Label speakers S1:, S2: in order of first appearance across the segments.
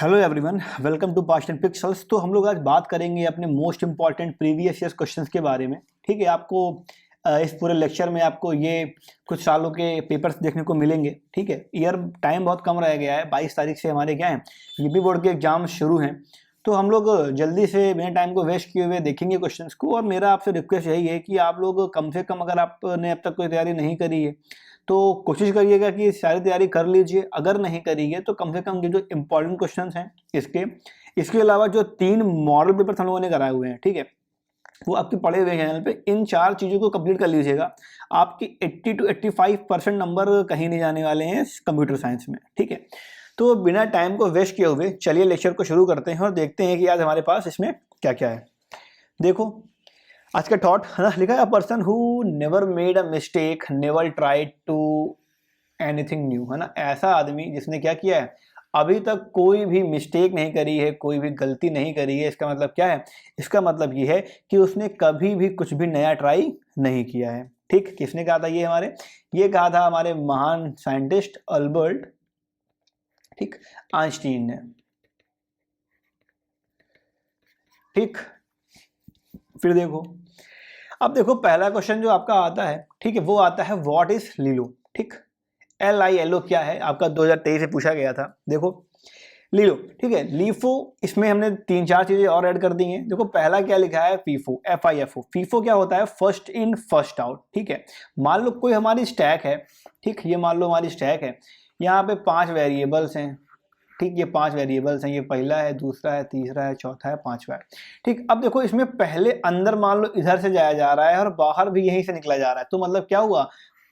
S1: Hello everyone, welcome to Past and Pixels. तो हम लोग आज बात करेंगे अपने most important previous year questions के बारे में। ठीक है, आपको इस पूरे लेक्चर में आपको ये कुछ सालों के पेपर्स देखने को मिलेंगे। ठीक है, ईयर टाइम बहुत कम रह गया है, 22 तारीख से हमारे क्या है यूपी बोर्ड के एग्जाम शुरू हैं। तो हम लोग जल्दी से बिना टाइम को वेस्ट किए हुए देखेंगे क्वेश्चंस को। और मेरा आपसे रिक्वेस्ट यही है कि आप लोग कम से कम, अगर आपने अब तक कोई तैयारी नहीं करी है तो कोशिश करिएगा कि सारी तैयारी कर लीजिए। अगर नहीं करी है तो कम से कम जो इंपॉर्टेंट क्वेश्चंस हैं इसके अलावा जो 3 मॉडल पेपर्स हम लोगों ने कराए हुए हैं, ठीक है, वो आपके पढ़े हुए चैनल पे, इन 4 चीज़ों को कंप्लीट कर लीजिएगा। आपकी 80 to 85% नंबर कहीं नहीं जाने वाले हैं कंप्यूटर साइंस में। ठीक है, तो बिना टाइम को वेस्ट किए हुए चलिए लेक्चर को शुरू करते हैं और देखते हैं कि आज हमारे पास इसमें क्या क्या है। देखो, आज का थॉट है ना, लिखा है, a person who never made a mistake never tried to anything new, है ना। ऐसा आदमी जिसने क्या किया है, अभी तक कोई भी मिस्टेक नहीं करी है, कोई भी गलती नहीं करी है। इसका मतलब क्या है? इसका मतलब ये है कि उसने कभी भी कुछ भी नया ट्राई नहीं किया है। ठीक, किसने कहा था ये कहा था हमारे महान साइंटिस्ट अल्बर्ट, ठीक, आइंस्टीन ने। ठीक, फिर देखो, अब देखो पहला क्वेश्चन जो आपका आता है, ठीक है, वो आता है व्हाट इज लिलो। ठीक, LILO क्या है, आपका 2023 से पूछा गया था। देखो लिलो, ठीक है, लीफो, इसमें हमने 3-4 चीजें और ऐड कर दी हैं। देखो पहला क्या लिखा है, फीफो, FIFO। फीफो क्या होता है? First in first out. ठीक है, मान लो कोई हमारी स्टैक है, ठीक, ये मान लो हमारी स्टैक है, यहाँ पे 5 वेरिएबल्स हैं। ठीक, ये 5 वेरिएबल्स हैं, ये पहला है, दूसरा है, तीसरा है, चौथा है, पांचवा है। ठीक, अब देखो इसमें पहले अंदर मान लो इधर से जाया जा रहा है और बाहर भी यहीं से निकला जा रहा है। तो मतलब क्या हुआ,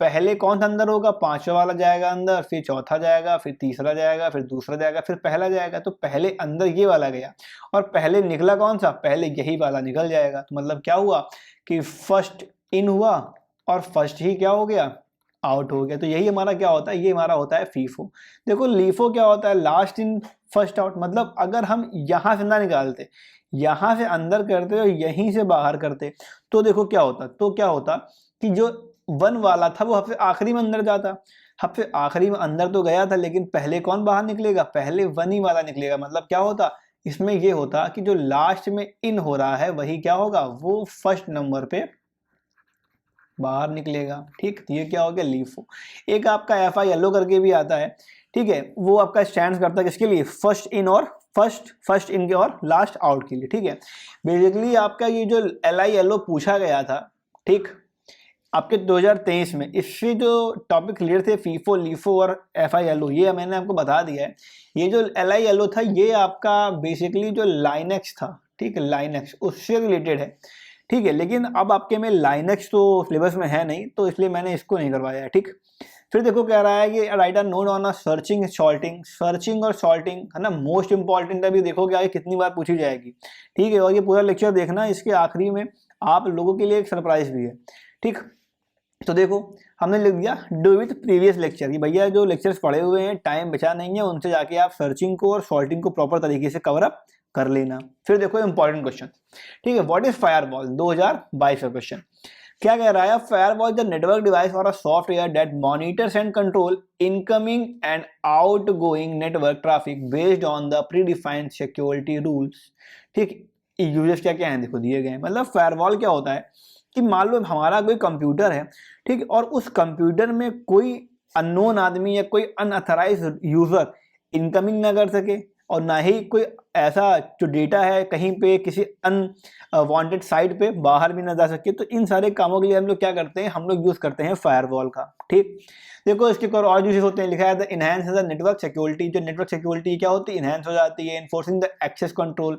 S1: पहले कौन सा अंदर होगा? पांचवा वाला जाएगा अंदर, फिर चौथा जाएगा, फिर तीसरा जाएगा, फिर दूसरा जाएगा, फिर पहला जाएगा। तो पहले अंदर ये वाला गया और पहले निकला कौन सा? पहले यही वाला निकल जाएगा। तो मतलब क्या हुआ कि फर्स्ट इन हुआ और फर्स्ट ही क्या हो गया, आउट हो गया। तो यही हमारा क्या होता है, ये हमारा होता है फीफो। देखो लीफो क्या होता है? Last in first out. मतलब अगर हम यहां से ना निकालते, यहां से अंदर करते और यहीं से बाहर करते, तो देखो क्या होता, कि जो 1 वाला था वो सबसे आखिरी में अंदर जाता। सबसे आखिरी में अंदर तो गया था, लेकिन पहले कौन बाहर निकलेगा? पहले 1 ही वाला निकलेगा। मतलब क्या होता, इसमें ये होता कि जो लास्ट में इन हो रहा है वही क्या होगा, वो फर्स्ट नंबर पे बाहर निकलेगा। ठीक, तो ये क्या हो गया, लीफो। एक आपका FILO करके भी आता है, ठीक है, वो आपका स्टैंड करता है किसके लिए? फर्स्ट इन और फर्स्ट इन के और लास्ट आउट के लिए। ठीक है, बेसिकली आपका ये जो LILO पूछा गया था, ठीक, आपके 2023 में, इससे जो टॉपिक क्लियर थे फीफो, लीफो और FILO, ये मैंने आपको बता दिया है। ये जो LILO था ये आपका बेसिकली जो लाइनेक्स था, ठीक है, लाइनेक्स उससे रिलेटेड है। ठीक है, लेकिन अब आपके में लाइनेक्स तो सिलेबस में है नहीं, तो इसलिए मैंने इसको नहीं करवाया है। ठीक, फिर देखो कह रहा है कि right a note on a searching sorting. Searching और सॉर्टिंग, है ना, मोस्ट इंपॉर्टेंट। अभी देखोगे आगे कितनी बार पूछी जाएगी। ठीक है, और ये पूरा लेक्चर देखना, इसके आखिरी में आप लोगों के लिए एक सरप्राइज भी है। ठीक, तो देखो हमने लिख दिया डू विथ प्रीवियस लेक्चर, कि भैया जो लेक्चर्स पढ़े हुए हैं, टाइम बचा नहीं है, उनसे जाके आप सर्चिंग को और सॉर्टिंग को प्रॉपर तरीके से कवर अप कर लेना। फिर देखो इंपॉर्टेंट क्वेश्चन, ठीक है, व्हाट इज फायरवॉल, 2022 का क्वेश्चन। क्या कह रहा है? फायरवॉल द नेटवर्क डिवाइस और a software that monitors and control incoming and outgoing network traffic based on the pre defined security rules. ठीक, यूजर्स क्या क्या है देखो दिए गए हैं। मतलब फायरवॉल क्या होता है कि मान लो हमारा कोई कंप्यूटर है, ठीक है, और उस कंप्यूटर में कोई अननोन आदमी या कोई अनअथराइज यूजर इनकमिंग ना कर सके, और ना ही कोई ऐसा जो डेटा है कहीं पे किसी अनवांटेड साइट पे बाहर भी ना जा सके। तो इन सारे कामों के लिए हम लोग क्या करते हैं, हम लोग यूज करते हैं फायरवॉल का। ठीक, देखो इसके और यूजेस होते हैं, लिखा है the enhance the network security. जो नेटवर्क सिक्योरिटी क्या होती है, इनहैंस हो जाती है। Enforcing the access control,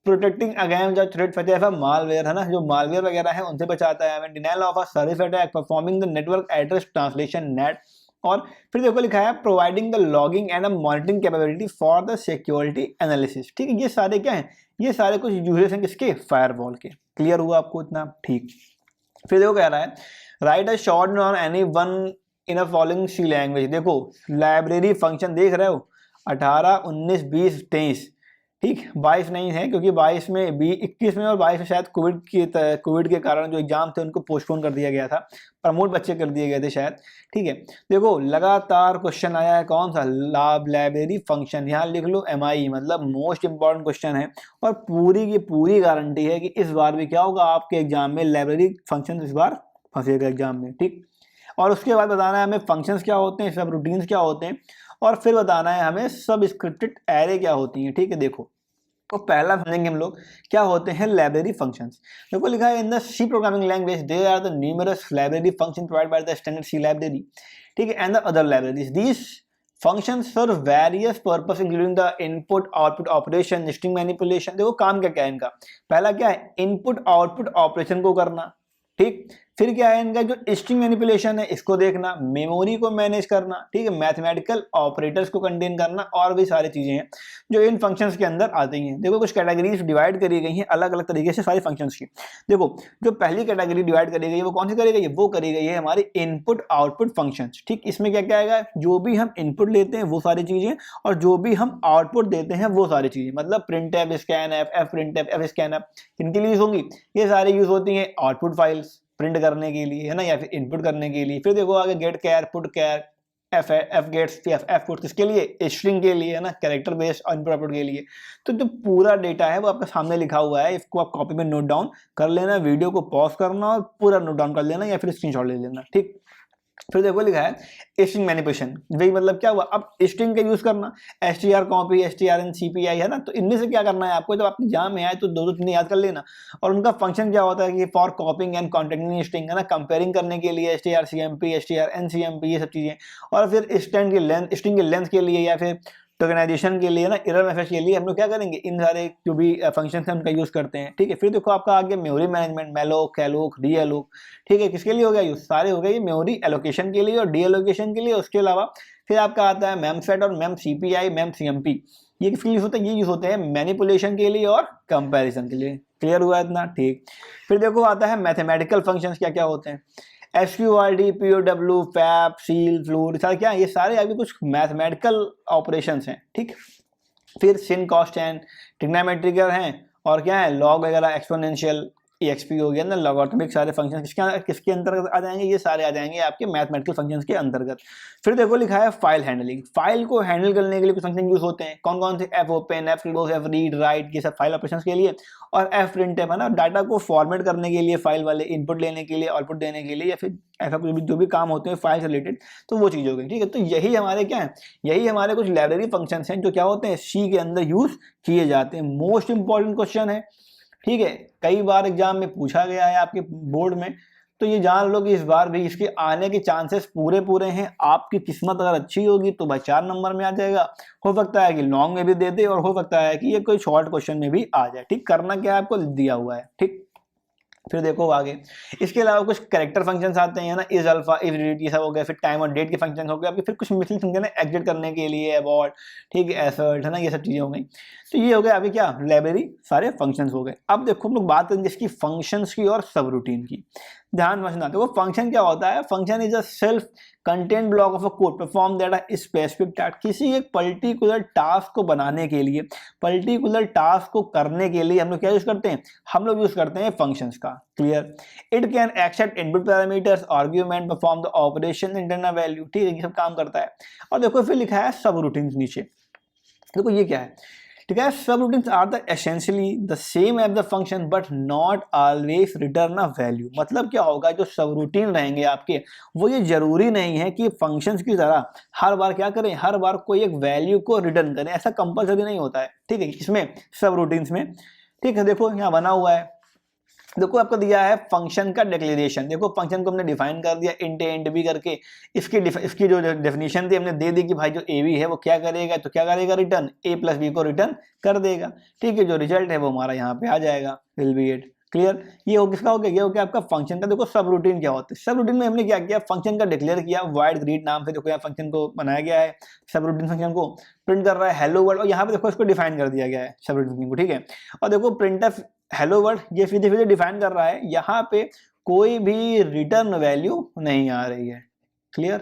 S1: protecting against the threat such as malware, है ना, जो मालवेयर वगैरह है उनसे बचाता है। Denial of a service attack, performing the network address translation NAT. और फिर देखो लिखा है providing the logging and monitoring capability for the security analysis. ठीक है, ये सारे क्या हैं, ये सारे कुछ यूजेस हैं किसके, फायरवॉल के। क्लियर हुआ आपको इतना? ठीक, फिर देखो कह रहा है write a short on any one in a following C language. देखो लाइब्रेरी फंक्शन देख रहे हो, 18, 19, 20, 23, ठीक, 22 नहीं है क्योंकि 22 में 21 में और 22 में शायद कोविड के कारण जो एग्जाम थे उनको पोस्टपोन कर दिया गया था, प्रमोट बच्चे कर दिए गए थे शायद। ठीक है, देखो लगातार क्वेश्चन आया है कौन सा, लाइब्रेरी फंक्शन, यहाँ लिख लो MI, मतलब मोस्ट इंपॉर्टेंट क्वेश्चन है और पूरी की पूरी गारंटी है कि इस बार भी क्या होगा आपके एग्जाम में, लाइब्रेरी फंक्शन इस बार फंसेगा एग्जाम में। ठीक, और उसके बाद बताना है हमें फंक्शंस क्या होते हैं, सब रूटीन्स क्या होते हैं, और फिर बताना है हमें सब स्क्रिप्टेड एरे क्या होती हैं। ठीक है, देखो तो पहला समझेंगे हम लोग क्या होते हैं लाइब्रेरी फंक्शंस। देखो लिखा है in the C programming language there are the numerous library function provided by the standard C library. ठीक है, and the other libraries, these functions serve various purpose including the input output operation, string manipulation। देखो काम क्या क्या है इनका, पहला क्या है इनपुट आउटपुट ऑपरेशन को करना। ठीक, फिर क्या है इनका जो स्ट्रिंग मैनिपुलेशन है इसको देखना, मेमोरी को मैनेज करना, ठीक है, मैथमेटिकल ऑपरेटर्स को कंटेन करना, और भी सारी चीजें हैं जो इन फंक्शंस के अंदर आती हैं। देखो कुछ कैटेगरीज डिवाइड करी गई हैं अलग अलग तरीके से सारी फंक्शंस की। देखो जो पहली कैटेगरी डिवाइड करी गई है वो कौन सी करी गई है, वो करी गई है हमारी इनपुट आउटपुट फंक्शंस। ठीक, इसमें क्या क्या आएगा, जो भी हम इनपुट लेते हैं वो सारी चीजें, और जो भी हम आउटपुट देते हैं वो सारी चीजें, मतलब print F, scan F, F print F, F scan F, किनके लिए यूज होंगी, ये सारी यूज होती हैं आउटपुट फाइल्स प्रिंट करने के लिए, है ना, या फिर इनपुट करने के लिए। फिर देखो आगे गेट कैर, पुट कैर, एफ गेट्स, एफ पुट किसके लिए, स्ट्रिंग के लिए, है ना, कैरेक्टर बेस्ड इनपुट आउटपुट के लिए। तो जो पूरा डेटा है वो आपके सामने लिखा हुआ है, इसको आप कॉपी में नोट डाउन कर लेना, वीडियो को पॉज करना और पूरा नोट डाउन कर लेना या फिर स्क्रीनशॉट ले लेना। ठीक, फिर देखो लिखा है स्ट्रिंग मैनिपुलेशन, वही मतलब क्या हुआ, अब स्ट्रिंग का यूज करना, str कॉपी, strn cpi, है ना, तो इनमें से क्या करना है आपको, जब आपके एग्जाम में आए तो दो तीन याद कर लेना। और उनका फंक्शन क्या होता है कि फॉर कॉपिंग एंड कॉन्टेक्टिंग स्ट्रिंग, है ना, कंपेयरिंग करने के लिए strcmp, strncmp, ये सब चीजें, और फिर स्ट्रिंग की लेंथ के लिए या फिर टोकनाइजेशन के लिए ना, एरर मैसेज के लिए हम लोग क्या करेंगे, इन सारे जो भी फंक्शन है उनका यूज करते हैं। ठीक है, फिर देखो आपका आगे memory management, malloc, calloc, dealloc. ठीक है, किसके लिए हो गया यूज, सारे हो गए ये मेमोरी एलोकेशन के लिए और डी एलोकेशन के लिए। उसके अलावा फिर आपका आता है मेम सेट और मेम सीपीआई, मेम सीएमपी, ये किसके यूज होते हैं, ये यूज होते हैं मैनिपुलेशन के लिए और कंपेरिजन के लिए। क्लियर हुआ इतना। ठीक, फिर देखो आता है मैथमेटिकल फंक्शंस क्या क्या होते हैं, SQRT, POW, fap, seal, floor, सारे क्या, ये सारे अभी कुछ मैथमेटिकल ऑपरेशंस हैं। ठीक, फिर सिन, कॉस्ट एंड ट्रिग्नोमेट्रिकल हैं, और क्या है लॉग वगैरह, एक्सपोनेंशियल, EXP हो गया ना, लॉगरिथमिक, सारे फंक्शन किसके अंतर्गत आ जाएंगे, ये सारे आ जाएंगे आपके मैथमेटिकल फंक्शंस के अंतर्गत। फिर देखो लिखा है फाइल हैंडलिंग, फाइल को हैंडल करने के लिए कुछ फंक्शन यूज होते हैं, कौन कौन से, F open, F close, F read, right, ये सब फाइल ऑपरेशंस के लिए, और एफ प्रिंट है ना, डाटा को फॉर्मेट करने के लिए, फाइल वाले इनपुट लेने के लिए, आउटपुट देने के लिए, या फिर ऐसा कुछ भी जो भी काम होते हैं फाइल से रिलेटेड, तो वो चीज हो गई। ठीक है, तो यही हमारे क्या है, यही हमारे कुछ लाइब्रेरी फंक्शंस हैं जो क्या होते हैं सी के अंदर यूज किए जाते हैं। मोस्ट इंपॉर्टेंट क्वेश्चन है। ठीक है, कई बार एग्जाम में पूछा गया है आपके बोर्ड में, तो ये जान लो कि इस बार भी इसके आने के चांसेस पूरे पूरे हैं। आपकी किस्मत अगर अच्छी होगी तो भाई 4 नंबर में आ जाएगा, हो सकता है कि लॉन्ग में भी दे दे, और हो सकता है कि ये कोई शॉर्ट क्वेश्चन में भी आ जाए। ठीक, करना क्या है आपको दिया हुआ है। ठीक, फिर देखो आगे इसके अलावा कुछ कैरेक्टर फंक्शंस आते हैं ना, इज अल्फा, इज डिलीट, ये सब हो गया। फिर टाइम और डेट के फंक्शन हो गए आपके। फिर कुछ मिसिंग फंक्शन है एग्जिट करने के लिए, अबॉर्ट, ठीक है, एसर्ट, है ना, ये सब चीजें हो गई। तो ये हो गया आपके क्या लाइब्रेरी सारे फंक्शंस हो गए। अब देखो हम लोग बात करेंगे इसकी फंक्शंस की और सब रूटीन की। ध्यान समझना, तो वो फंक्शन क्या होता है, function is a self content block of a code perform that a specific task, किसी एक पर्टिकुलर टास्क को बनाने के लिए, पर्टिकुलर टास्क को करने के लिए हम लोग क्या यूज करते हैं, हम लोग यूज करते हैं फंक्शंस का। Clear, it can accept input parameters, argument, perform the operation, return a value. ठीक है, ये सब काम करता है। और देखो फिर लिखा है सब रूटीन नीचे, देखो ये क्या है, ठीक है, सब routines are the essentially the same as the function but not always return a value. मतलब क्या होगा, जो सब रूटीन रहेंगे आपके, वो ये जरूरी नहीं है कि फंक्शंस की तरह हर बार क्या करें, हर बार कोई एक वैल्यू को रिटर्न करें, ऐसा कंपलसरी नहीं होता है। ठीक है, इसमें सब रूटीन्स में। ठीक है, देखो यहाँ बना हुआ है, देखो आपको दिया है फंक्शन का डिक्लेरेशन। देखो फंक्शन को हमने डिफाइन कर दिया इंट ए इंट बी करके, इसकी जो डेफिनेशन थी हमने दे दी कि भाई जो ए बी है वो क्या करेगा, तो क्या करेगा, रिटर्न ए प्लस बी को रिटर्न कर देगा। ठीक है, जो रिजल्ट है वो हमारा यहाँ पे आ जाएगा, विल बी इट। क्लियर, ये हो किसका हो गया, ये हो गया आपका फंक्शन का। देखो सब रूटीन क्या होता है, सब रूटीन में हमने क्या किया, फंक्शन का डिक्लेयर किया वाइड ग्रीड नाम से। देखो यहाँ फंक्शन को बनाया गया है, सब रूटीन फंक्शन को प्रिंट कर रहा है हेलो वर्ल्ड, और यहाँ पे देखो इसको डिफाइन कर दिया गया है सब रूटीन फंक्शन को। ठीक है, और देखो प्रिंटफ हेलो वर्ल्ड ये सीधे सीधे डिफाइन कर रहा है, यहाँ पे कोई भी रिटर्न वैल्यू नहीं आ रही है। क्लियर,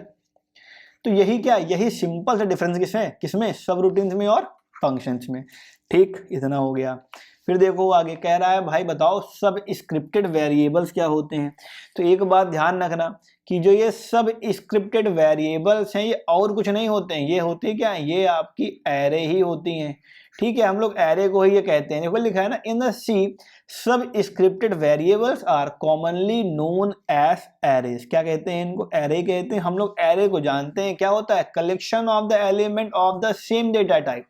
S1: तो यही क्या, यही सिंपल सा डिफरेंस किसमें सब रूटीन्स में और फंक्शंस में। ठीक, इतना हो गया। फिर देखो आगे कह रहा है भाई बताओ सब स्क्रिप्टेड वेरिएबल्स क्या होते हैं। तो एक बात ध्यान रखना कि जो ये सब स्क्रिप्टेड वेरिएबल्स हैं ये और कुछ नहीं होते हैं, ये होती क्या है, ये आपकी एरे ही होती हैं। ठीक है, हम लोग एरे को ही ये कहते हैं। देखो लिखा है ना, इन the C subscripted variables are commonly known as arrays. क्या कहते हैं इनको, एरे कहते हैं। हम लोग एरे को जानते हैं क्या होता है, collection of the element of the same data type.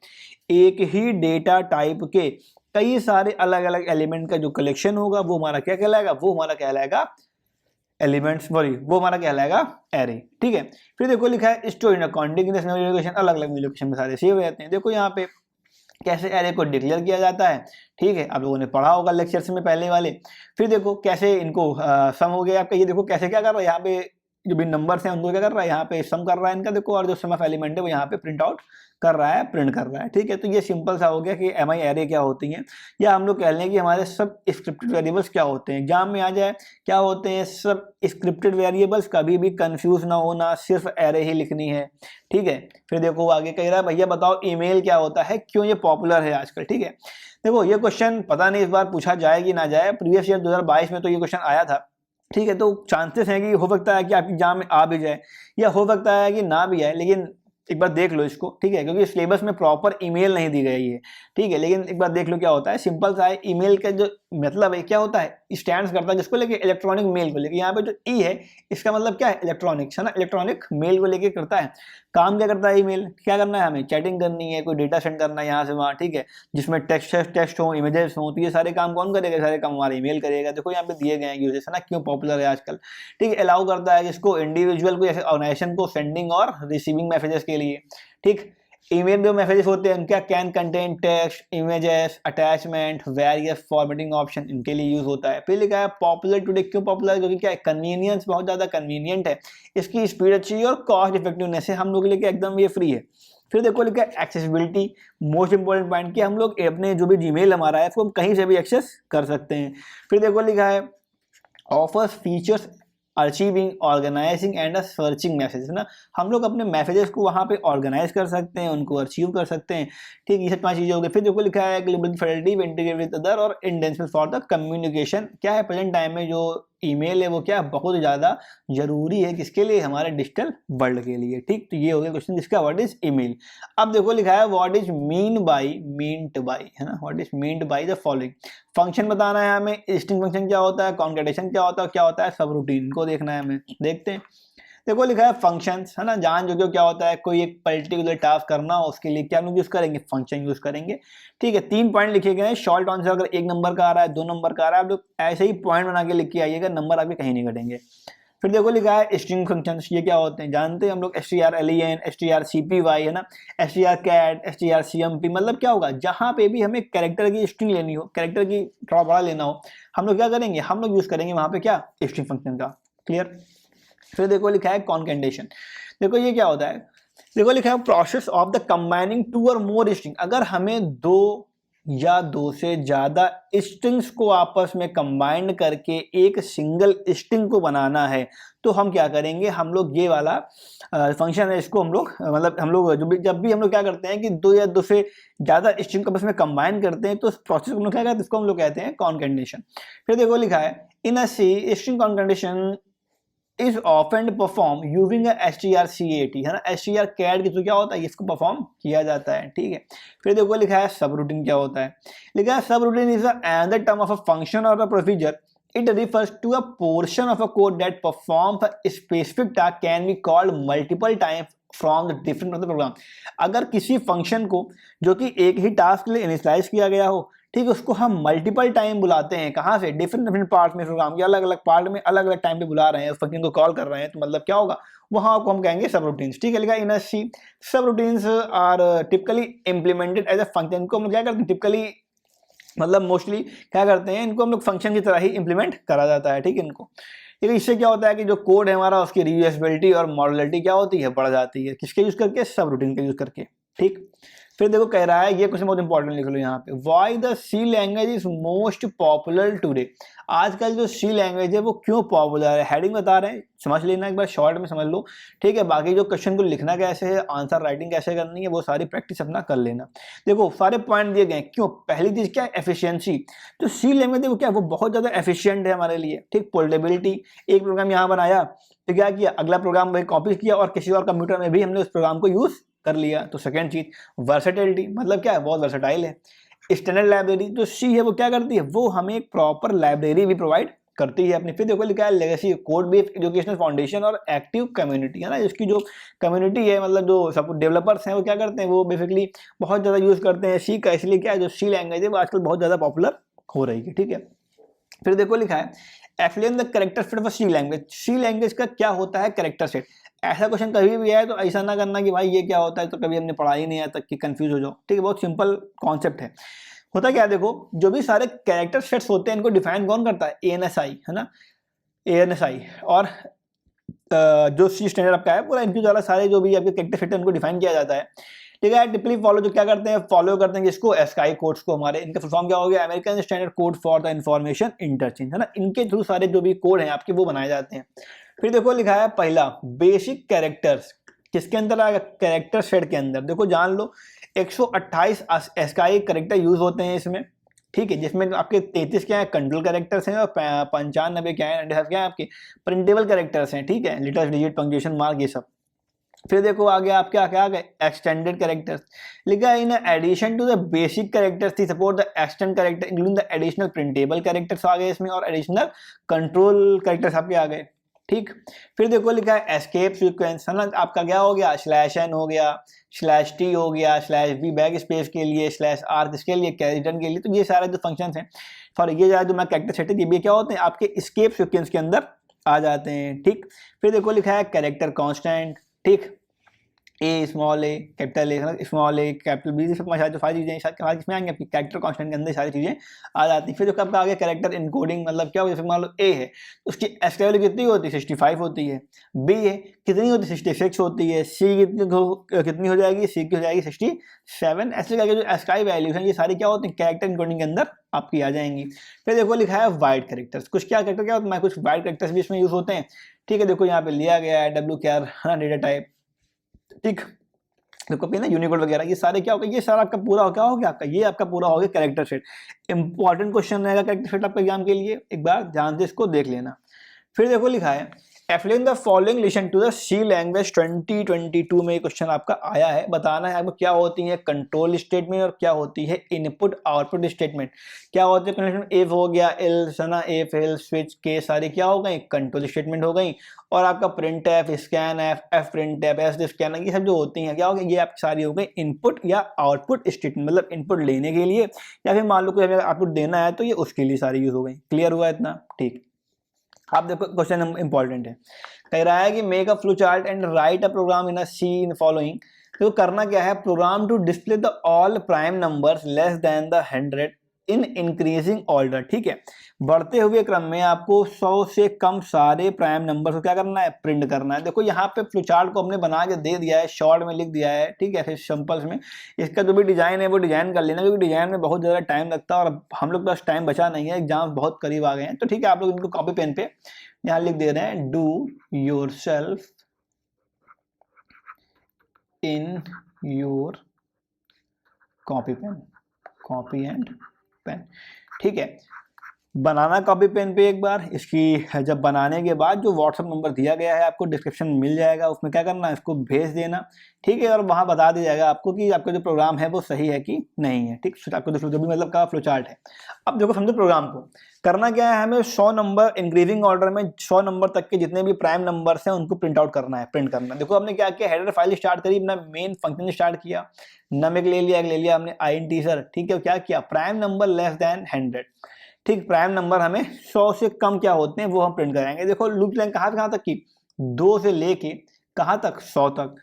S1: एक ही डेटा टाइप के कई सारे अलग अलग एलिमेंट का जो कलेक्शन होगा वो हमारा क्या कहलाएगा, वो हमारा कहलाएगा एलिमेंट्स, सॉरी वो हमारा कहलाएगा एरे। ठीक है, फिर देखो लिखा है store in a continuous memory location, अलग अलग मेमोरी लोकेशन में सारे सेव हो जाते हैं। देखो यहाँ पे कैसे एरे को डिक्लेयर किया जाता है। ठीक है, आप लोगों ने पढ़ा होगा लेक्चर्स में पहले वाले। फिर देखो कैसे इनको सम हो गया आपका, ये देखो कैसे क्या कर रहा है, यहाँ पे जो भी नंबर्स हैं उनको क्या कर रहा है, यहाँ पे सम कर रहा है इनका देखो, और जो सम ऑफ एलिमेंट है वो यहाँ पे प्रिंट आउट कर रहा है, प्रिंट कर रहा है। ठीक है, तो ये सिंपल सा हो गया कि एमआई एरे क्या होती हैं, या हम लोग कह लें कि हमारे सब स्क्रिप्टेड वेरिएबल्स क्या होते हैं। एग्जाम में आ जाए क्या होते हैं सब स्क्रिप्टेड वेरिएबल्स, कभी भी कंफ्यूज ना होना, सिर्फ एरे ही लिखनी है। ठीक है, फिर देखो आगे कह रहा है भैया बताओ ईमेल क्या होता है, क्यों ये पॉपुलर है आजकल। ठीक है, देखो ये क्वेश्चन पता नहीं इस बार पूछा जाए कि ना जाए, प्रीवियस ईयर 2022 में तो ये क्वेश्चन आया था। ठीक है, तो चांसेस हैं कि हो सकता है कि आपकी एग्जाम में आ भी जाए, या हो सकता है कि ना भी आए, लेकिन एक बार देख लो इसको। ठीक है, क्योंकि सिलेबस में प्रॉपर ईमेल नहीं दी गई है। ठीक है, लेकिन एक बार देख लो क्या होता है, सिंपल सा है। ईमेल का जो मतलब है क्या होता है, स्टैंड्स करता है जिसको लेके, इलेक्ट्रॉनिक मेल को लेके। यहाँ पे जो ई है इसका मतलब क्या है, इलेक्ट्रॉनिक्स है ना, इलेक्ट्रॉनिक मेल को लेके करता है। काम क्या करता है ईमेल, क्या करना है हमें, चैटिंग करनी है, कोई डेटा सेंड करना है यहाँ से वहाँ। ठीक है, जिसमें टेक्स्ट हो, इमेजेस हो, तो ये सारे काम कौन करेगा, सारे काम हमारा ईमेल करेगा। देखो यहाँ पे दिए गए हैं यूजेस है ना, क्यों पॉपुलर है आजकल। ठीक है, अलाउ करता है जिसको इंडिविजुअल को, जैसे ऑर्गेनाइजेशन को सेंडिंग और रिसीविंग मैसेजेस के लिए। ठीक, ईमेल जो मैसेजेस होते हैं उनका can contain text, images, attachment, various formatting option, इनके लिए यूज होता है। फिर लिखा है पॉपुलर टुडे, क्यों पॉपुलर, क्योंकि क्या है, कन्वीनियंस, बहुत ज्यादा कन्वीनियंट है, इसकी स्पीड अच्छी है और कॉस्ट इफेक्टिवनेस है, हम लोग के लिए एकदम ये फ्री है। फिर देखो लिखा है एक्सेसिबिलिटी, मोस्ट इंपॉर्टेंट पॉइंट, कि हम लोग अपने जो भी जीमेल हमारा है उसको हम कहीं से भी एक्सेस कर सकते हैं। फिर देखो लिखा है offers features achieving, organizing and searching message ना, हम लोग अपने मैसेजेस को वहाँ पे ऑर्गेनाइज कर सकते हैं, उनको अचीव कर सकते हैं। ठीक, ये सब 5 चीजें हो गई। फिर देखो लिखा है फिडेलिटी, इंटीग्रेट विद अदर और इंडेंसिबल फॉर द कम्युनिकेशन। क्या है, प्रेजेंट टाइम में जो ईमेल है वो क्या बहुत ज्यादा जरूरी है, किसके लिए, हमारे डिजिटल वर्ल्ड के लिए। ठीक, तो ये हो गया क्वेश्चन जिसका व्हाट इज ईमेल। अब देखो लिखा है व्हाट इज मीन्ड बाय है ना, what is meant by the following. Function बताना है हमें, स्ट्रिंग फंक्शन क्या होता है, कॉन्केटेशन क्या होता है सब रूटीन को देखना है हमें। देखते हैं, देखो लिखा है फंक्शंस है ना, जान जो क्या होता है, कोई एक पर्टिकुलर टास्क करना हो उसके लिए क्या हम यूज करेंगे, फंक्शन यूज करेंगे। ठीक है, 3 पॉइंट लिखे गए हैं, शॉर्ट आंसर अगर 1 नंबर का आ रहा है, 2 नंबर का आ रहा है, आप लोग ऐसे ही पॉइंट बना के लिख के आइएगा, नंबर आपके कहीं नहीं घटेंगे। फिर देखो लिखा है स्ट्रिंग फंक्शंस, ये क्या होते हैं जानते हैं हम लोग, strlen, strcpy है ना, strcat, strcmp, मतलब क्या होगा, जहां पे भी हमें कैरेक्टर की स्ट्रिंग लेनी हो, कैरेक्टर की थोड़ा बड़ा लेना हो, हम लोग क्या करेंगे, हम लोग यूज करेंगे वहां पे क्या, स्ट्रिंग फंक्शन का। क्लियर। फिर देखो लिखा है कॉन्केटेशन, देखो ये क्या होता है, देखो लिखा है प्रोसेस ऑफ द कंबाइनिंग 2 और मोर स्ट्रिंग, अगर हमें 2 या 2 से ज्यादा स्ट्रिंग्स को आपस में कंबाइन करके एक सिंगल स्ट्रिंग को बनाना है, तो हम क्या करेंगे, हम लोग ये वाला फंक्शन है इसको हम लोग मतलब हम लोग जब भी हम लोग क्या करते हैं कि 2 या 2 से ज्यादा स्ट्रिंग को आपस में कंबाइन करते हैं, तो उस प्रोसेस को हम लोग क्या कहते हैं, इसको हम लोग कहते हैं कॉन्केटेशन। फिर देखो लिखा है इन a C string कॉन्केटेशन is often perform using a strcat है ना, strcat की तो क्या होता है, इसको परफॉर्म किया जाता है। ठीक है, फिर देखो लिखा है सब रूटीन क्या होता है, लिखा है सब routine is another term of a function or a procedure. It refers to a portion of a code that performs a specific task can be called multiple times from the different of the program. अगर किसी function को जो कि एक ही task के लिए initialise किया गया हो, ठीक है, उसको हम मल्टीपल टाइम बुलाते हैं, कहाँ से, डिफरेंट पार्ट में, प्रोग्राम के अलग अलग पार्ट में अलग अलग टाइम पे बुला रहे हैं, उस फंक्शन को कॉल कर रहे हैं, तो मतलब क्या होगा, वहां को हम कहेंगे सब रूटीन्स। ठीक है, लिखा इन सी सब routines are typically implemented as a function, को हम क्या करते हैं टिपिकली मतलब मोस्टली क्या करते हैं, इनको हम लोग फंक्शन की तरह ही इंप्लीमेंट करा जाता है। ठीक है, इनको इससे क्या होता है कि जो कोड है हमारा उसकी रीयूजेबिलिटी और मॉडुलरिटी क्या होती है, बढ़ जाती है, किसके यूज करके, सब रूटीन का यूज करके। ठीक। फिर देखो कह रहा है, ये क्वेश्चन बहुत इंपॉर्टेंट लिख लो यहाँ पे, why the C language is most popular today. आजकल जो सी लैंग्वेज है वो क्यों पॉपुलर है, हेडिंग बता रहे हैं, समझ लेना एक बार, शॉर्ट में समझ लो, ठीक है। बाकी जो क्वेश्चन को लिखना कैसे है, आंसर राइटिंग कैसे करनी है, वो सारी प्रैक्टिस अपना कर लेना। देखो सारे पॉइंट दिए गए, क्यों, पहली चीज क्या है, एफिशिएंसी। जो सी लैंग्वेज है वो क्या है, वो बहुत ज्यादा एफिशिएंट है हमारे लिए, ठीक। पोर्टेबिलिटी, एक प्रोग्राम यहाँ बनाया तो क्या किया, अगला प्रोग्राम वही कॉपी किया और किसी और कंप्यूटर में भी हमने उस प्रोग्राम को यूज कर लिया। तो सेकंड चीज वर्सेटिलिटी, मतलब क्या है, बहुत वर्सेटाइल है। स्टैंडर्ड लाइब्रेरी जो सी है वो क्या करती है, वो हमें एक प्रॉपर लाइब्रेरी भी प्रोवाइड करती है अपनी। फिर देखो लिखा है legacy, code based educational foundation और एक्टिव कम्युनिटी, है ना। इसकी जो कम्युनिटी है, मतलब जो सब डेवलपर्स हैं वो क्या करते हैं, वो बेसिकली बहुत ज़्यादा यूज़ करते हैं सी का। इसलिए क्या है, जो सी लैंग्वेज है वो आजकल बहुत ज़्यादा पॉपुलर हो रही है, ठीक है। फिर देखो लिखा है explain the character set of C language. C language का क्या होता है कैरेक्टर सेट। ऐसा क्वेश्चन कभी भी आए तो ऐसा ना करना कि भाई ये क्या होता है, तो कभी हमने पढ़ा ही नहीं आया तक कि कंफ्यूज हो जाओ, ठीक है। बहुत सिंपल कॉन्सेप्ट है। होता क्या है, देखो जो भी सारे कैरेक्टर सेट्स होते हैं इनको डिफाइन कौन करता है, एएनएसआई, है ना, एएनएसआई। और जो सी स्टैंडर्ड आपका है पूरा, इनके द्वारा सारे जो भी आपके कैरेक्टर सेट है उनको डिफाइन किया जाता है, ठीक है। टिपिकली फॉलो जो क्या करते हैं, फॉलो करते हैं जिसको एस्काई कोड्स को, हमारे इनका फुल फॉर्म क्या हो गया, American standard code for the information interchange, है ना। इनके थ्रू सारे जो भी कोड हैं आपके वो बनाए जाते हैं। फिर देखो लिखा है पहला बेसिक कैरेक्टर्स, किसके अंदर आएगा, कैरेक्टर सेट के अंदर। देखो जान लो 128 एस्काई कैरेक्टर यूज होते हैं इसमें, ठीक है। जिसमें आपके 33 क्या है कंट्रोल कैरेक्टर्स हैं और 95 क्या है, क्या है आपके प्रिंटेबल कैरेक्टर्स हैं, ठीक है। लेटर्स, डिजिट, पंक्चुएशन मार्क, ये सब। फिर देखो आगे आप क्या क्या आ गए, एक्सटेंडेड कैरेक्टर्स लिखा है, in addition to the basic characters the support the extend character including the additional printable characters आ गए इसमें, और एडिशनल कंट्रोल कैरेक्टर्स आपके आ गए, ठीक। फिर देखो लिखा है एस्केप सीक्वेंस, है ना, आपका क्या हो गया, /n हो गया, /t हो गया, /v बैक स्पेस के लिए, /r किसके लिए, रिटर्न के लिए। तो ये सारे जो फंक्शंस हैं फॉर ये जो मैं कैरेक्टर सेट है, ये भी क्या होते हैं आपके एस्केप सीक्वेंस के अंदर आ जाते हैं, ठीक। फिर देखो लिखा है कैरेक्टर कांस्टेंट, ठीक, a small a capital a small a capital b, सब जो सारी चीजें सारी इसमें आएंगे आपकी कैरेक्टर कांस्टेंट के अंदर सारी चीजें आ जाती हैं। फिर जो आपका आगे कैरेक्टर इनकोडिंग, मतलब क्या हो, जैसे मान लो ए है उसकी एस वैल्यू कितनी होती है, 65 होती है। बी है कितनी होती है, 66 होती है। सी कितनी हो जाएगी, सी की हो जाएगी 67। ऐसे करके जो एस्काई वैल्यूज हैं ये सारी क्या होती है कैरेक्टर इनकोडिंग के अंदर आपकी आ जाएंगी। फिर देखो लिखा है वाइड कैरेक्टर्स, कुछ क्या कैरेक्टर क्या होता है, कुछ वाइड कैरेक्टर्स भी इसमें यूज होते हैं, ठीक है। देखो यहाँ पे लिया गया है WCHAR, डेटा टाइप, ठीक। देखो ना यूनिकोड वगैरह ये सारे क्या होगा, ये सारा आपका पूरा क्या हो गया, आपका ये आपका पूरा हो गया कैरेक्टर सेट। इंपॉर्टेंट क्वेश्चन रहेगा कैरेक्टर सेट आपका एग्जाम के लिए, एक बार ध्यान से इसको देख लेना। फिर देखो लिखा है explain the following listen to the C language 2022 में क्वेश्चन आपका आया है, बताना है आपको क्या होती है कंट्रोल स्टेटमेंट और क्या होती है इनपुट आउटपुट स्टेटमेंट। क्या होते हैं कंडीशन, इफ हो गया, एल्स, है ना, इफ एल्स स्विच के सारी क्या हो गई कंट्रोल स्टेटमेंट हो गई। और आपका print F, scan F, F print F, S scan, ये सब जो होती हैं क्या हो गई, ये आपकी सारी हो गई इनपुट या आउटपुट स्टेटमेंट, मतलब इनपुट लेने के लिए या फिर मान लो कोई हमें आउटपुट देना है तो ये उसके लिए सारी यूज हो गई। क्लियर हुआ इतना, ठीक। आप देखो क्वेश्चन इंपॉर्टेंट है, कह रहा है कि make a flow chart and write a program in a C in following. तो करना क्या है, program to display the all prime numbers less than the 100 in increasing order, ठीक है। बढ़ते हुए क्रम में आपको 100 से कम सारे प्राइम नंबर को क्या करना है, प्रिंट करना है। देखो यहाँ पे फ्लो चार्ट को हमने बना के दे दिया है, शॉर्ट में लिख दिया है, ठीक है, फिर सिंपल्स में। इसका जो भी डिजाइन है वो डिजाइन कर लेना, क्योंकि डिजाइन में बहुत ज्यादा टाइम लगता है और हम लोग के पास टाइम बचा नहीं है, एग्जाम बहुत करीब आ गए हैं। तो ठीक है, आप लोग इनको कॉपी पेन पे यहाँ लिख दे रहे हैं, do yourself in your copy and pen, ठीक है। बनाना कॉपी पेन पे एक बार, इसकी जब बनाने के बाद जो व्हाट्सएप नंबर दिया गया है आपको डिस्क्रिप्शन में मिल जाएगा, उसमें क्या करना है इसको भेज देना, ठीक है। और वहां बता दिया जाएगा आपको कि आपका जो प्रोग्राम है वो सही है कि नहीं है, ठीक। आपको जो भी मतलब का फ्लो चार्ट है। अब देखो समझो प्रोग्राम को करना क्या है, हमें 100 नंबर इंक्रीजिंग ऑर्डर में 100 नंबर तक के जितने भी प्राइम नंबर्स हैं उनको प्रिंट आउट करना है, प्रिंट करना है। देखो हमने क्या किया, हेडर फाइल स्टार्ट करी, अपना मेन फंक्शन स्टार्ट किया, नम एक ले लिया हमने इंटीजर, ठीक है। क्या किया, प्राइम नंबर लेस देन 100, ठीक। प्राइम नंबर हमें 100 से कम क्या होते हैं वो हम प्रिंट करेंगे। देखो लूप लाइन कहाँ तक की, 2 से लेके कहाँ तक, 100 तक,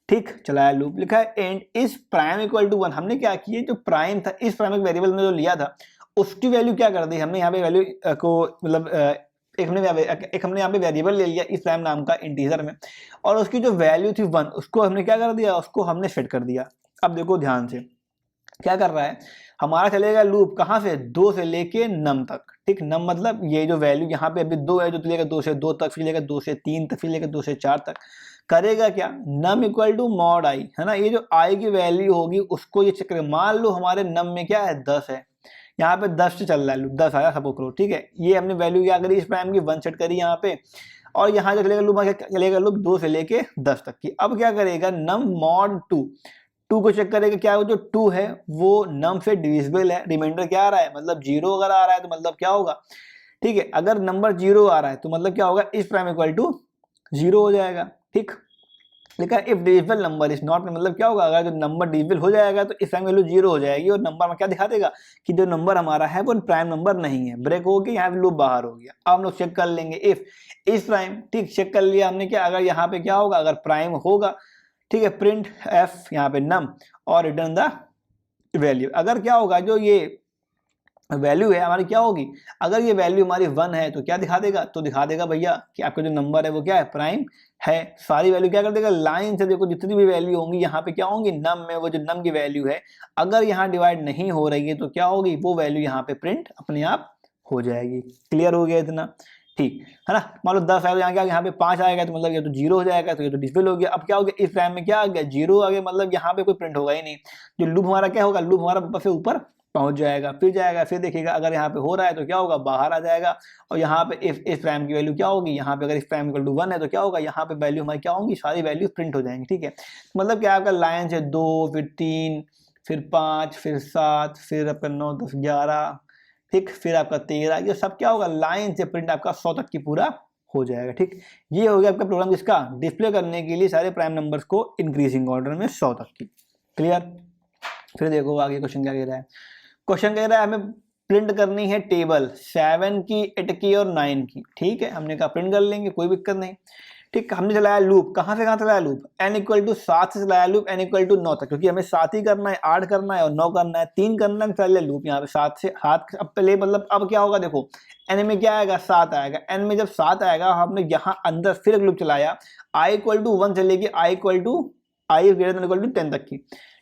S1: ठीक। चलाया लूप, लिखा है एंड इस प्राइम इक्वल टू 1। हमने क्या किया, जो प्राइम था इस प्राइम वेरिएबल में जो लिया था उसकी वैल्यू क्या कर दी हमने, यहाँ पे वैल्यू को मतलब एक हमने यहाँ पे वेरिएबल ले लिया इस प्राइम नाम का इंटीजर में, और उसकी जो वैल्यू थी 1 उसको हमने क्या कर दिया, उसको हमने सेट कर दिया अब देखो ध्यान से क्या कर रहा है, हमारा चलेगा लूप कहाँ से, 2 से लेके नम तक, ठीक। नम मतलब ये जो वैल्यू यहाँ पे अभी 2 है, जो चलेगा 2 से 2 तक, फिर लेगा 2 से 3 तक, फिर लेगा 2 से 4 तक। करेगा क्या, num equal to mod i, है ना। ये जो आई की वैल्यू होगी उसको ये चेक करेगा। मान लो हमारे नम में क्या है, 10 है, यहाँ पे 10 से चल रहा है लूप, 10 आया सपोज करो, ठीक है। ये हमने वैल्यू क्या करी इस प्राइम की, 1 सेट करी यहाँ पे, और यहाँ जो चलेगा लूप, चलेगा लूप 2 से लेके 10 तक की। अब क्या करेगा, नम मॉड 2 को चेक करेगा, क्या जो 2 है वो नम से डिविजिबल है, रिमाइंडर क्या आ रहा है, मतलब 0 अगर आ रहा है तो मतलब क्या होगा, ठीक है। अगर नंबर 0 आ रहा है तो मतलब क्या होगा, इस प्राइम इक्वल टू 0 हो जाएगा, ठीक। लेकिन if divisible number is not, मतलब क्या होगा, अगर जो नंबर डिविजिबल हो जाएगा तो इस प्राइम वैल्यू 0 हो जाएगी, और नंबर में क्या दिखा देगा कि जो नंबर हमारा है वो प्राइम नंबर नहीं है। ब्रेक हो गया, यहाँ पे लूप बाहर हो गया। अब हम लोग चेक कर लेंगे इफ इस प्राइम, ठीक, चेक कर लिया हमने क्या, अगर यहाँ पे क्या होगा, अगर प्राइम होगा, ठीक है, प्रिंट एफ यहाँ पे नम और रिटर्न द वैल्यू। अगर क्या होगा, जो ये वैल्यू है हमारी क्या होगी, अगर ये वैल्यू हमारी 1 है तो क्या दिखा देगा, तो दिखा देगा भैया कि आपका जो नंबर है वो क्या है, प्राइम है। सारी वैल्यू क्या कर देगा, लाइन से देखो जितनी भी वैल्यू होंगी यहाँ पे क्या होंगी, नम में वो जो नम की वैल्यू है अगर यहाँ डिवाइड नहीं हो रही है तो क्या होगी, वो वैल्यू यहाँ पे प्रिंट अपने आप हो जाएगी। क्लियर हो गया इतना, ठीक है ना। मान लो 10 आएगा, यहाँ क्या, यहाँ पे 5 आएगा तो मतलब ये तो 0 हो जाएगा, तो ये तो डिस्प्ले हो गया। अब क्या हो गया, इस प्राइम में क्या आ गया, 0 आ गया, मतलब यहाँ पे कोई प्रिंट होगा ही नहीं। जो लूप हमारा क्या होगा, लूप हमारा ऊपर से ऊपर पहुंच जाएगा, फिर जाएगा, फिर देखिएगा अगर यहाँ पे हो रहा है तो क्या होगा, बाहर आ जाएगा। और यहाँ पे इस प्राइम की वैल्यू क्या होगी, यहाँ पे अगर इस प्राइम इक्वल टू 1 है तो क्या होगा, यहाँ पे वैल्यू हमारी क्या होंगी, सारी वैल्यू प्रिंट हो जाएंगी, ठीक है। मतलब क्या आपका लाइन से 2, फिर 3, फिर 5, फिर 7, फिर आपका 9, 10, 11, ठीक, फिर आपका 13, ये सब क्या होगा, लाइन से प्रिंट आपका 100 तक की पूरा हो जाएगा, ठीक। ये हो गया आपका प्रोग्राम जिसका डिस्प्ले करने के लिए सारे प्राइम नंबर्स को इंक्रीजिंग ऑर्डर में 100 तक की। क्लियर। फिर देखो आगे क्वेश्चन क्या कह रहा है, क्वेश्चन कह रहा है हमें प्रिंट करनी है टेबल 7 की, 8 की और 9 की, ठीक है। हमने कहा प्रिंट कर लेंगे, कोई दिक्कत नहीं, ठीक। हमने चलाया लूप, कहाँ से कहाँ चलाया लूप, n इक्वल टू 7 से चलाया लूप n इक्वल टू 9 तक, क्योंकि हमें 7 ही करना है, 8 करना है और 9 करना है, 3 करना है, चल लूप यहाँ पे 7 से 7। अब पहले मतलब अब क्या होगा, देखो n में क्या आएगा, 7 आएगा, n में जब 7 आएगा हमने यहाँ अंदर फिर एक लूप चलाया, i इक्वल टू 1 चलेगी, i equal to i greater than equal to 10 तक की,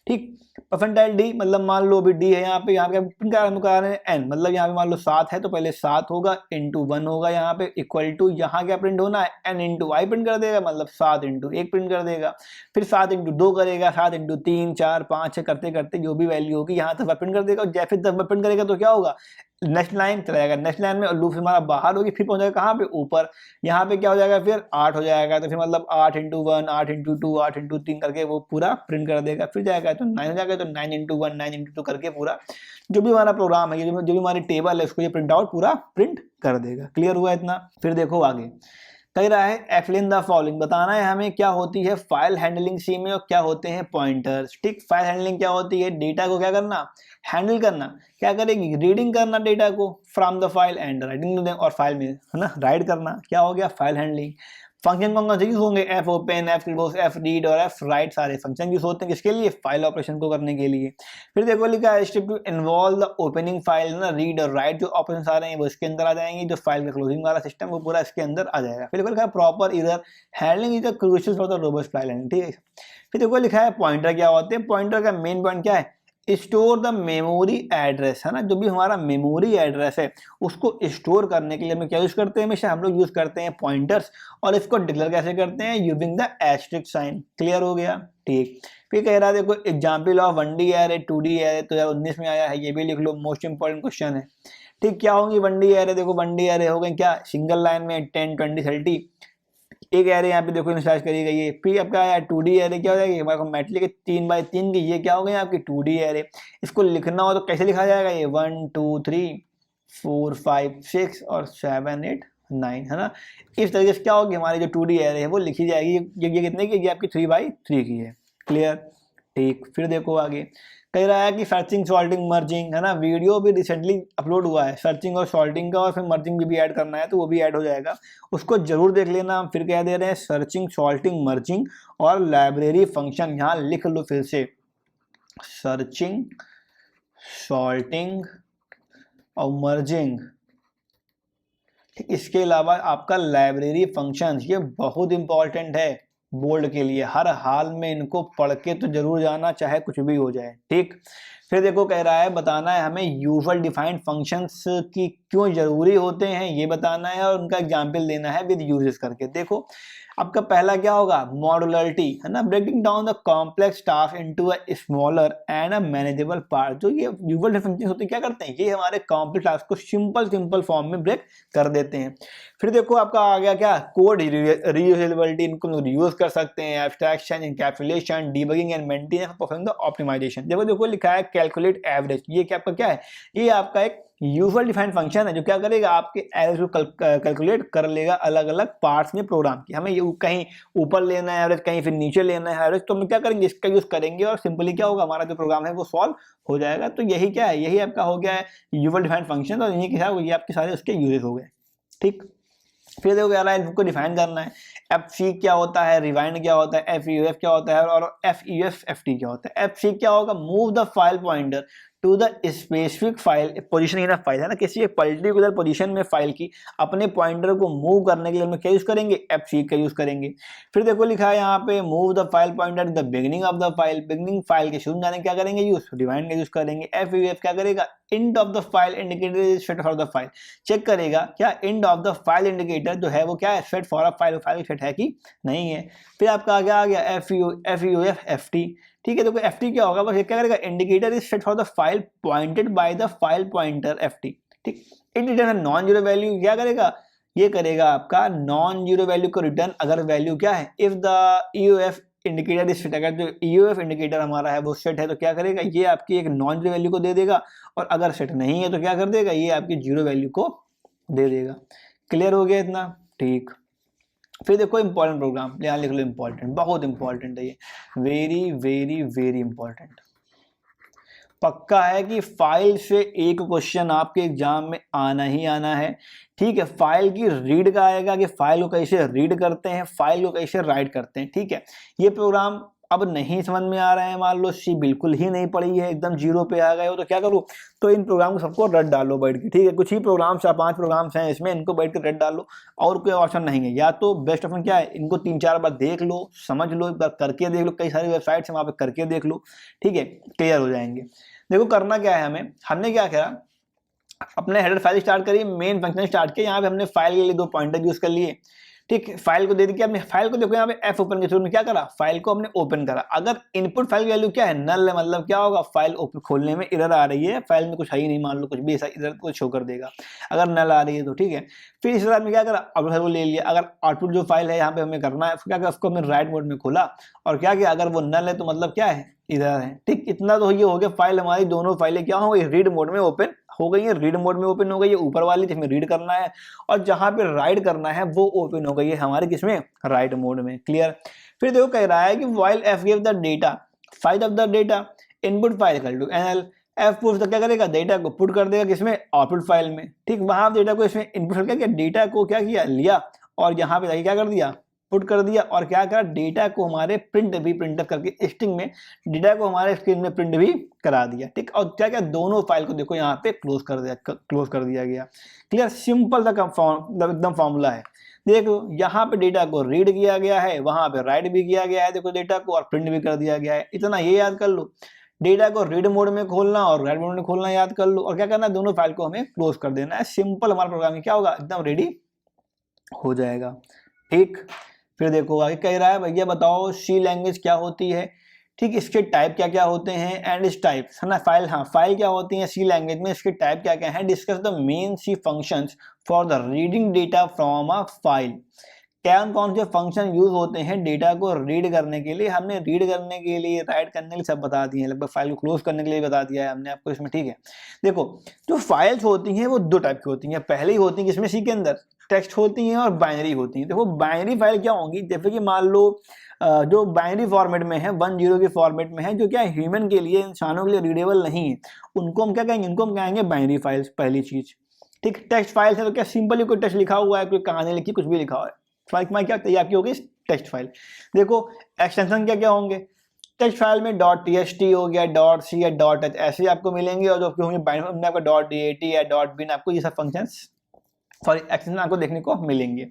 S1: ठीक। परसेंटाइल डी, मतलब मान लो अभी डी है यहाँ पे, यहाँ पे प्रिंट करा रहे हैं एन, मतलब यहाँ पे मान लो 7 है तो पहले 7 होगा इंटू 1 होगा यहाँ पे इक्वल टू, यहाँ क्या प्रिंट होना है, एन इंटू आई प्रिंट कर देगा, मतलब 7 इंटू 1 प्रिंट कर देगा, फिर 7 इंटू 2 करेगा, 7 इंटू 3, 4, 5, 6 करते करते जो भी वैल्यू होगी यहाँ तक प्रिंट कर देगा। और जैसे 10 प्रिंट करेगा तो क्या होगा, नेक्स्ट लाइन चला जाएगा, नेक्स्ट लाइन में लूप हमारा बाहर होगी, फिर पहुंच जाएगा कहाँ पे, ऊपर। यहाँ पे क्या हो जाएगा, फिर 8 हो जाएगा, तो फिर मतलब 8 इंटू 1, 8 इंटू 2, 8 इंटू 3 करके वो पूरा प्रिंट कर देगा। फिर जाएगा तो 9 हो जाएगा, तो 9 इंटू 1, 9 इंटू 2 करके पूरा जो भी हमारा प्रोग्राम है, जो भी हमारी टेबल है उसको ये प्रिंट आउट पूरा प्रिंट कर देगा। क्लियर हुआ इतना। फिर देखो आगे कह रहा है एक्सप्लेन द फॉलोइंग, बताना है हमें क्या होती है फाइल हैंडलिंग सी में और क्या होते हैं पॉइंटर्स, ठीक। फाइल हैंडलिंग क्या होती है, डेटा को क्या करना, हैंडल करना, क्या करेगी, रीडिंग करना डेटा को from the file and writing, और फाइल में है ना राइट करना, क्या हो गया फाइल हैंडलिंग। फंक्शन कौन से यूज होंगे, F open, F close, F read और एफ राइट, सारे फंक्शन यूज होते हैं किसके लिए, फाइल ऑपरेशन को करने के लिए। फिर देखो लिखा है step to involve the opening file, ना रीड और राइट जो ऑपरेशन आ रहे हैं वो इसके अंदर आ जाएंगे, जो फाइल का क्लोजिंग वाला सिस्टम वो पूरा इसके अंदर आ जाएगा। फिर देखो लिखा है proper error handling is the crucial for the robust file handling, ठीक है। फिर देखो लिखा है पॉइंटर क्या होते हैं, पॉइंटर का मेन पॉइंट क्या है, स्टोर द मेमोरी एड्रेस, है ना, जो भी हमारा मेमोरी एड्रेस है उसको स्टोर करने के लिए हम क्या यूज करते हैं, हमेशा हम लोग यूज करते हैं पॉइंटर्स, और इसको डिक्लेयर कैसे करते हैं, using the asterisk sign. Clear हो गया, ठीक। फिर कह रहा है देखो example of 1D array 2D array 2019 में आया है, ये भी लिख लो, मोस्ट इंपॉर्टेंट क्वेश्चन है, ठीक। क्या होंगी 1D एरे, देखो 1D एरे हो गए क्या, सिंगल लाइन में 10, 20, 30 एक एरे यहाँ पे देखो इनिशियलाइज करी गई है। फिर आपका आया 2D एरे, क्या हो जाएगी हमारे मैट्रिक के 3 बाई 3 की, ये क्या हो गई आपकी 2D एरे। इसको लिखना हो तो कैसे लिखा जाएगा, ये 1 2 3 4 5 6 और 7 8 9, है ना। इस तरीके से क्या होगी हमारी जो 2D एरे है वो लिखी जाएगी। ये कितने की, ये आपकी 3 बाई 3 की है। क्लियर, ठीक। फिर देखो आगे कह रहा है कि सर्चिंग सॉल्टिंग मर्जिंग, है ना, वीडियो भी रिसेंटली अपलोड हुआ है सर्चिंग और सॉल्टिंग का, और फिर मर्जिंग भी ऐड करना है तो वो भी ऐड हो जाएगा, उसको जरूर देख लेना। फिर क्या दे रहे हैं, सर्चिंग सॉल्टिंग मर्जिंग और लाइब्रेरी फंक्शन, यहाँ लिख लो फिर से, सर्चिंग सॉल्टिंग और मर्जिंग। इसके अलावा आपका लाइब्रेरी फंक्शन, ये बहुत इंपॉर्टेंट है, बोर्ड के लिए हर हाल में इनको पढ़ के तो जरूर जाना, चाहे कुछ भी हो जाए, ठीक। फिर देखो कह रहा है बताना है हमें यूजुअल डिफाइंड फंक्शंस की क्यों जरूरी होते हैं, ये बताना है और उनका एग्जाम्पल देना है विद यूजेस करके। देखो आपका पहला क्या होगा, मॉडुलरिटी, है ना, breaking down the complex task into a smaller and a manageable part. जो ये यूजुअल फंक्शन होते हैं क्या करते हैं, ये हमारे कॉम्प्लेक्स टास्क को सिंपल फॉर्म में ब्रेक कर देते हैं। फिर देखो आपका आ गया क्या, कोड रीयूजेबिलिटी, इनको यूज कर सकते हैं, abstraction, encapsulation, debugging and maintenance, performing the optimization. देखो लिखा है कैलकुलेट एवरेज, ये क्या आपका क्या है, ये आपका एक यूजुअल डिफाइंड फंक्शन है जो क्या करेगा, आपके एवरेज को कैलकुलेट कर लेगा अलग अलग पार्ट्स में प्रोग्राम की। हमें ये कहीं ऊपर लेना है एवरेज, कहीं फिर नीचे लेना है एवरेज, तो हम क्या करेंगे, इसका यूज करेंगे और सिंपली क्या होगा, हमारा जो प्रोग्राम है वो सॉल्व हो जाएगा। तो यही क्या है, यही आपका हो गया है यूजुअल डिफाइंड फंक्शन, और इन्हीं के साथ ये आपके सारे उसके यूजेस हो गए, ठीक। फिर देखो कह रहा है इनको डिफाइन करना है, एफ सी क्या होता है, रिवाइंड क्या होता है, एफ यू एफ क्या होता है, और F U F F T क्या होता है। एफ सी क्या होगा, move the file pointer to the specific file position in a file, है ना, किसी एक पर्टिकुलर पोजीशन में फाइल की अपने पॉइंटर को मूव करने के लिए हम क्या यूज करेंगे, एफ सी का यूज करेंगे। फिर देखो लिखा है यहाँ पे move the file pointer the beginning of the file, beginning file के शुरू जाने क्या करेंगे यूज, रिवाइंड का यूज करेंगे। एफ यू एफ क्या करेगा, end of the file indicator is set for the file, check करेगा क्या end of the file indicator जो है वो क्या है, set for a file, file set है कि नहीं है। फिर आपका आगे आ गया F U F F t, ठीक है। देखो एफ टी क्या होगा, बस क्या करेगा, indicator is set for the file pointed by the file pointer f t, ठीक। It return non zero value, क्या करेगा, ये करेगा आपका नॉन जीरो वैल्यू को रिटर्न अगर वैल्यू क्या है, if the EOF indicator is set, अगर जो ईओएफ इंडिकेटर हमारा है वो सेट है तो क्या करेगा, ये आपकी एक नॉन जीरो वैल्यू को दे देगा, और अगर सेट नहीं है तो क्या कर देगा, ये आपकी जीरो वैल्यू को दे देगा। क्लियर हो गया इतना, ठीक। फिर देखो इंपॉर्टेंट प्रोग्राम, यहाँ लिख लो इंपॉर्टेंट, बहुत इंपॉर्टेंट है ये, वेरी वेरी वेरी इंपॉर्टेंट। पक्का है कि फाइल से एक क्वेश्चन आपके एग्जाम में आना ही आना है, ठीक है। फाइल की रीड का आएगा कि फाइल को कैसे रीड करते हैं, फाइल को कैसे राइट करते हैं, ठीक है। ये प्रोग्राम अब नहीं समझ में आ रहा है, मान लो सी बिल्कुल ही नहीं पड़ी है, एकदम जीरो पे आ गए हो, तो क्या करूँ, तो इन प्रोग्राम को सबको रट डालो बैठ के, ठीक है। कुछ ही प्रोग्राम्स या 5 प्रोग्राम्स हैं इसमें, इनको बैठ के रट डालो, और कोई ऑप्शन नहीं है। या तो बेस्ट ऑप्शन क्या है, इनको 3-4 बार देख लो, समझ लो, एक बार करके देख लो, कई सारी वेबसाइट्स हैं वहाँ पे करके देख लो, ठीक है, क्लियर हो जाएंगे। देखो करना क्या है हमें, हमने क्या करा, अपने हेडर फाइल स्टार्ट करी, मेन फंक्शन स्टार्ट किया, यहाँ पे हमने फाइल के लिए 2 पॉइंटर यूज कर लिए, ठीक। फाइल को दे दी, हमने फाइल को देखो यहाँ पे एफ ओपन के थ्रू में क्या करा, फाइल को हमने ओपन करा। अगर इनपुट फाइल वैल्यू क्या है, नल है, मतलब क्या होगा, फाइल ओपन खोलने में एरर आ रही है, फाइल में कुछ है ही नहीं, मान लो कुछ भी ऐसा एरर को शो कर देगा अगर नल आ रही है तो, ठीक है। फिर इस तरह में क्या करा, आउटपुट फाइल को ले लिया, अगर आउटपुट जो फाइल है यहाँ पे हमें करना है, क्या करा, उसको हमने राइट मोड में खोला, और क्या किया, अगर वो नल है तो मतलब क्या है, इधर है, ठीक। इतना तो ये हो गया, फाइल हमारी दोनों फाइलें क्या हो गई, रीड मोड में ओपन हो गई है, रीड मोड में ओपन हो गई है ऊपर वाली जिसमें रीड करना है, और जहां पे राइट करना है वो ओपन हो गई है हमारे किसमें, राइट मोड में, क्लियर। फिर देखो कह रहा है कि while F give the data, file of the data input file equal to NL, F put क्या करेगा, डेटा को पुट कर देगा किसमें, आउटपुट फाइल में, ठीक। वहां डेटा को इसमें इनपुट क्या किया, डेटा को क्या किया, लिया, और यहाँ पे जाके क्या कर दिया, पुट कर दिया, और क्या करा, डेटा को हमारे प्रिंट करके स्ट्रिंग में डेटा को हमारे स्क्रीन में प्रिंट भी करा दिया, ठीक। और क्या क्या, दोनों फाइल को देखो यहाँ पे क्लोज कर दिया गया, क्लियर। सिंपल सा एकदम फॉर्मूला है। देखो यहाँ पे डेटा को रीड किया गया है, वहां पे राइट भी किया गया है, देखो डेटा को, और प्रिंट भी कर दिया गया है। इतना ये याद कर लो, डेटा को रीड मोड में खोलना और राइट मोड में खोलना याद कर लो, और क्या करना है, दोनों फाइल को हमें क्लोज कर देना है। सिंपल हमारा प्रोग्रामिंग क्या होगा, एकदम रेडी हो जाएगा, ठीक। फिर देखो आगे कह रहा है, भैया बताओ सी लैंग्वेज क्या होती है, ठीक। इसके टाइप क्या क्या होते हैं, एंड इस टाइप, है ना, फाइल, हाँ फाइल क्या होती है सी लैंग्वेज में, इसके टाइप क्या क्या है, discuss the main C functions for the reading data from a file. क्या कौन से फंक्शन यूज होते हैं डेटा को रीड करने के लिए, हमने रीड करने के लिए, राइट करने के लिए सब बता दिए हैं, लगभग फाइल को क्लोज करने के लिए बता दिया है हमने आपको इसमें, ठीक है। देखो जो फाइल्स होती हैं वो 2 टाइप की होती हैं, पहले ही होती है किसमें, सी के अंदर टेक्स्ट होती हैं और बाइनरी होती हैं। देखो बाइनरी फाइल क्या होंगी, जैसे कि मान लो जो बाइनरी फॉर्मेट में है, 1-0 के फॉर्मेट में है, जो क्या ह्यूमन के लिए, इंसानों के लिए रीडेबल नहीं है, उनको हम क्या कहेंगे, उनको हम कहेंगे बाइनरी फाइल्स, पहली चीज, ठीक। टेक्स्ट फाइल्स है तो क्या सिंपली कोई टेक्स्ट लिखा हुआ है, कोई कहानी लिखी, कुछ भी लिखा हुआ है, फाइल क्या तैयार की होगी, टेक्स्ट फाइल। देखो एक्सटेंशन क्या क्या होंगे, टेक्स्ट फाइल में .txt हो गया, .c या .h ऐसे आपको मिलेंगे, और जो आपके होंगे बाइनरी में आपका .dat या .bin, आपको ये सब फंक्शंस सॉरी एक्सटेंशन आपको देखने को मिलेंगे।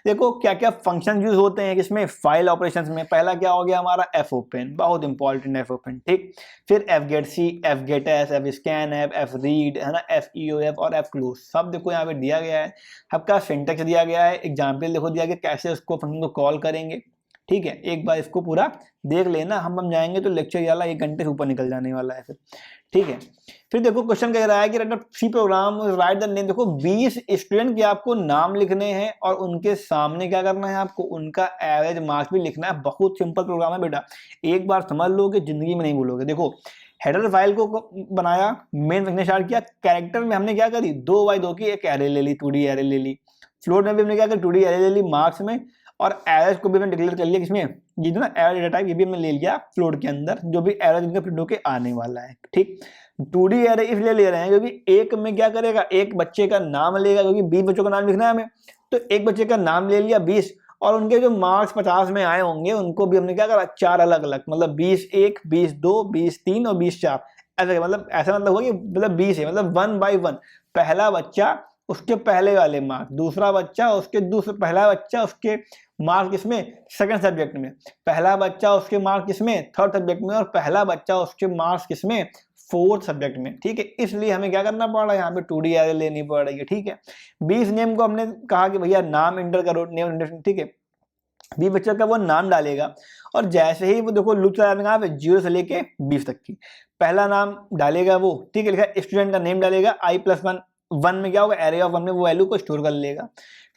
S1: देखो क्या क्या फंक्शन यूज होते हैं किसमें, फाइल ऑपरेशंस में। पहला क्या हो गया हमारा एफ ओपन, बहुत इंपॉर्टेंट एफ ओपन, ठीक। फिर fgetc, fgets, fscanf, fread, है ना, एफ ई ओ एफ और एफ क्लोज, सब देखो यहाँ पे दिया गया है। आपका सिंटेक्स दिया गया है, एग्जाम्पल देखो दिया गया कैसे उसको फंक्शन को कॉल करेंगे, ठीक है। एक बार इसको पूरा देख लेना, हम जाएंगे तो लेक्चर वाला 1 घंटे से ऊपर निकल जाने वाला है फिर, ठीक है। फिर देखो क्वेश्चन कह रहा है कि write C program, write the name. देखो 20 स्टूडेंट के आपको नाम लिखने हैं और उनके सामने क्या करना है, आपको उनका एवरेज मार्क्स भी लिखना है। बहुत सिंपल प्रोग्राम है बेटा, एक बार समझ लोगे जिंदगी में नहीं भूलोगे। देखो हेडर फाइल को बनाया, मेन फंक्शन स्टार्ट किया, कैरेक्टर में हमने क्या करी, 2x2 की एक एरे ले ली, 2D एरे ले ली। फ्लोट में भी हमने क्या करी, 2D एरे ले ली मार्क्स में, और एवरेज को भी हमने डिक्लेयर कर लिया किसमें, ये जो ना एवरेज डेटा टाइप, ये भी हमने ले लिया फ्लोट के अंदर, जो भी एवरेज इनका प्रिंट होके आने वाला है, ठीक। 2D एरे इसलिए ले रहे हैं क्योंकि एक में क्या करेगा, एक बच्चे का नाम लेगा, क्योंकि 20 बच्चों का नाम लिखना है हमें, तो एक बच्चे का नाम ले लिया 20, और उनके जो मार्क्स 50 में आए होंगे उनको भी हमने क्या करा, 4 अलग अलग, मतलब 20(1), 20(2), 20(3) और 20(4), ऐसा मतलब हुआ कि मतलब 20 है, मतलब 1 by 1, पहला बच्चा उसके पहले वाले मार्क्स, दूसरा बच्चा उसके पहला बच्चा उसके मार्क्स किसमें, सेकंड सब्जेक्ट में, पहला बच्चा उसके मार्क्स किसमें, थर्ड सब्जेक्ट में, और पहला बच्चा उसके मार्क्स किसमें, फोर्थ सब्जेक्ट में, ठीक है। इसलिए हमें क्या करना पड़ रहा है, यहाँ पे 2D एरे लेनी पड़ रही है, ठीक है। 20 नेम को हमने कहा कि भैया नाम इंटर करो, नेम इंटर, ठीक है। 20 बच्चा का वो नाम डालेगा, और जैसे ही वो देखो लूप चला कहाँ पे, 0 से लेके 20 तक की, पहला नाम डालेगा वो, ठीक है, लिखा स्टूडेंट का नेम डालेगा, i+1, 1 में क्या होगा, एरे ऑफ 1 में वो वैल्यू को स्टोर कर लेगा।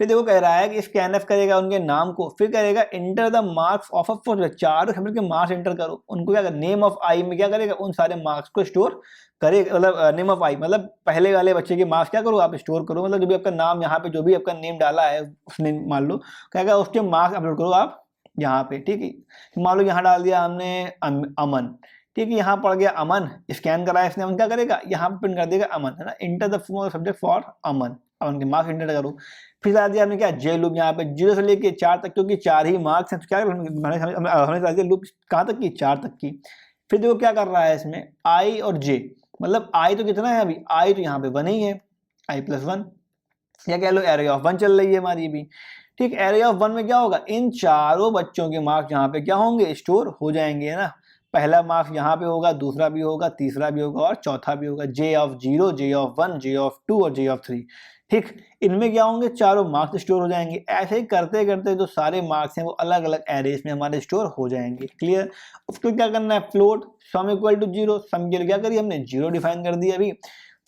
S1: फिर देखो कह रहा है कि स्कैनएफ करेगा उनके नाम को, फिर करेगा enter the marks of a fourth, चार सब्जेक्ट के मार्क्स इंटर करो, उनको क्या नेम ऑफ आई में क्या करेगा, उन सारे मार्क्स को स्टोर करेगा, मतलब नेम ऑफ आई मतलब पहले वाले बच्चे के मार्क्स क्या करो आप स्टोर करो, मतलब जो भी आपका नाम यहाँ पे जो भी आपका नेम डाला है उसने मान लो क्या उसके मार्क्स अपलोड करो आप यहाँ पे, ठीक है। मान लो यहाँ डाल दिया हमने अमन, ठीक है, यहाँ पड़ गया अमन, स्कैन करा इसने, अमन क्या करेगा यहाँ पे प्रिंट कर देगा अमन, है ना, इंटर द सब्जेक्ट फॉर अमन, अमन के मार्क्स इंटर करो। फिर डाल दिया हमने क्या, जे लूप यहाँ पे 0 से लेके 4 तक, क्योंकि 4 ही मार्क्स हैं तो क्या हमने डाल दिया लूप कहाँ तक की, 4 तक की। फिर देखो क्या कर रहा है इसमें, आई और जे, मतलब आई तो कितना है अभी, आई तो यहाँ पे 1 ही है, i+1, या कह लो एरे ऑफ 1 चल रही है हमारी भी, ठीक। एरे ऑफ 1 में क्या होगा, इन चारों बच्चों के मार्क्स यहाँ पे क्या होंगे, स्टोर हो जाएंगे, है ना। पहला मार्क्स यहाँ पे होगा, दूसरा भी होगा, तीसरा भी होगा और चौथा भी होगा, J of 0, J of 1, J of 2 और जे ऑफ 3, ठीक। इनमें क्या होंगे, चारों मार्क्स स्टोर हो जाएंगे। ऐसे ही करते करते जो सारे मार्क्स हैं वो अलग अलग एरेज में हमारे स्टोर हो जाएंगे, क्लियर। उसको क्या करना है, फ्लोट सम इक्वल टू 0, सम के लिए क्या करिए हमने 0 डिफाइन कर दिया अभी,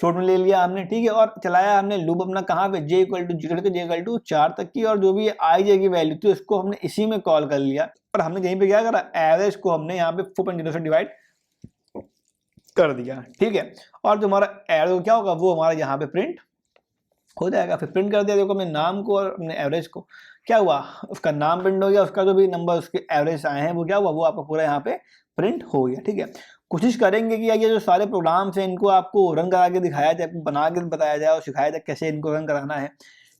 S1: फ्लोट में ले लिया हमने, ठीक है, और चलाया हमने लूप अपना कहाँ पे, j इक्वल टू 0 से j इक्वल टू 4 तक की, और जो भी आई जे की वैल्यू थी उसको हमने इसी में कॉल कर लिया, और हमने यहीं पे क्या करा, एवरेज को हमने यहाँ पे 4.0 से डिवाइड कर दिया, ठीक है। और जो हमारा एवरेज क्या होगा वो हमारा यहाँ पे प्रिंट हो जाएगा। फिर प्रिंट कर दिया, देखो अपने नाम को और अपने एवरेज को, क्या हुआ, उसका नाम प्रिंट हो गया, उसका जो भी नंबर उसके एवरेज आए हैं वो क्या हुआ, वो आपका पूरा यहाँ पे प्रिंट हो गया, ठीक है। कोशिश करेंगे कि ये जो सारे प्रोग्राम्स हैं इनको आपको रन करा के दिखाया जाए, बना के बताया जाए और सिखाया जाए कैसे इनको रन कराना है,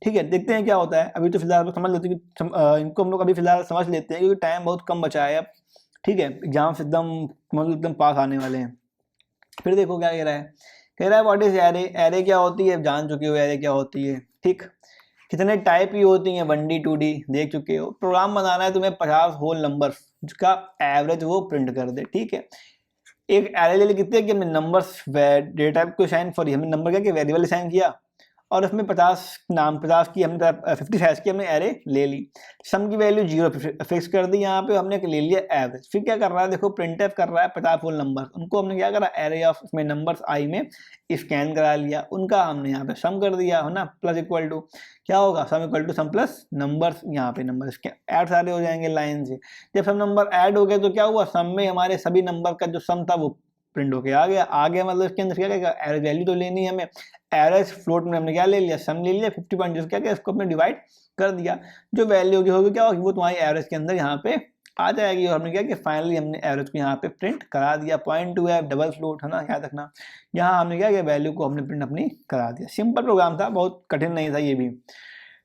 S1: ठीक है। देखते हैं क्या होता है। अभी तो फिलहाल समझ लेते हैं कि इनको हम लोग अभी फिलहाल समझ लेते हैं, क्योंकि टाइम बहुत कम बचा है अब, ठीक है, एग्जाम से एकदम पास आने वाले हैं। फिर देखो क्या कह रहा है, कह रहा है व्हाट इज एरे, एरे क्या होती है जान चुके हो, एरे क्या होती है, ठीक। कितने टाइप की होती हैं, 1D 2D देख चुके हो। प्रोग्राम बनाना है तुम्हें 50 होल नंबर का एवरेज वो प्रिंट कर दे, ठीक है। एक एरे ले ली कितने कि हमने नंबर्स डेटा टाइप को साइन फॉर, हमने नंबर क्या कि वेरिएबल साइन किया, और उसमें 50 नाम 50 की हमने 50 साइज की हमने एरे ले ली, सम की वैल्यू 0 फिक्स कर दी, यहाँ पे हमने ले लिया एवरेज। फिर क्या कर रहा है, देखो प्रिंटफ कर रहा है 50 होल नंबर, उनको हमने क्या करा, एरे ऑफ इसमें नंबर्स आई में स्कैन करा लिया, उनका हमने यहाँ पे सम कर दिया, है ना, प्लस इक्वल टू क्या होगा, sum equal to sum plus numbers, यहाँ पे नंबर ऐड सारे हो जाएंगे लाइन से। जब सब नंबर ऐड हो गए तो क्या हुआ, सम में हमारे सभी नंबर का जो सम था वो प्रिंट होके आ गया मतलब इसके अंदर क्या करेगा, एवरेज वैल्यू तो लेनी है हमें, एवरेज फ्लोट में हमने क्या ले लिया, सम ले लिया, 50.0 क्या किया, इसको हमने डिवाइड कर दिया, जो वैल्यू की होगी क्या होगी वो तुम्हारी एवरेज के अंदर यहाँ पे आ जाएगी, और हमने क्या किया फाइनली हमने एवरेज को यहाँ पे प्रिंट करा दिया। 0.2 है डबल फ्लोट, है ना, याद रखना। यहाँ हमने क्या किया, वैल्यू को हमने प्रिंट अपनी करा दिया। सिंपल प्रोग्राम था, बहुत कठिन नहीं था ये भी।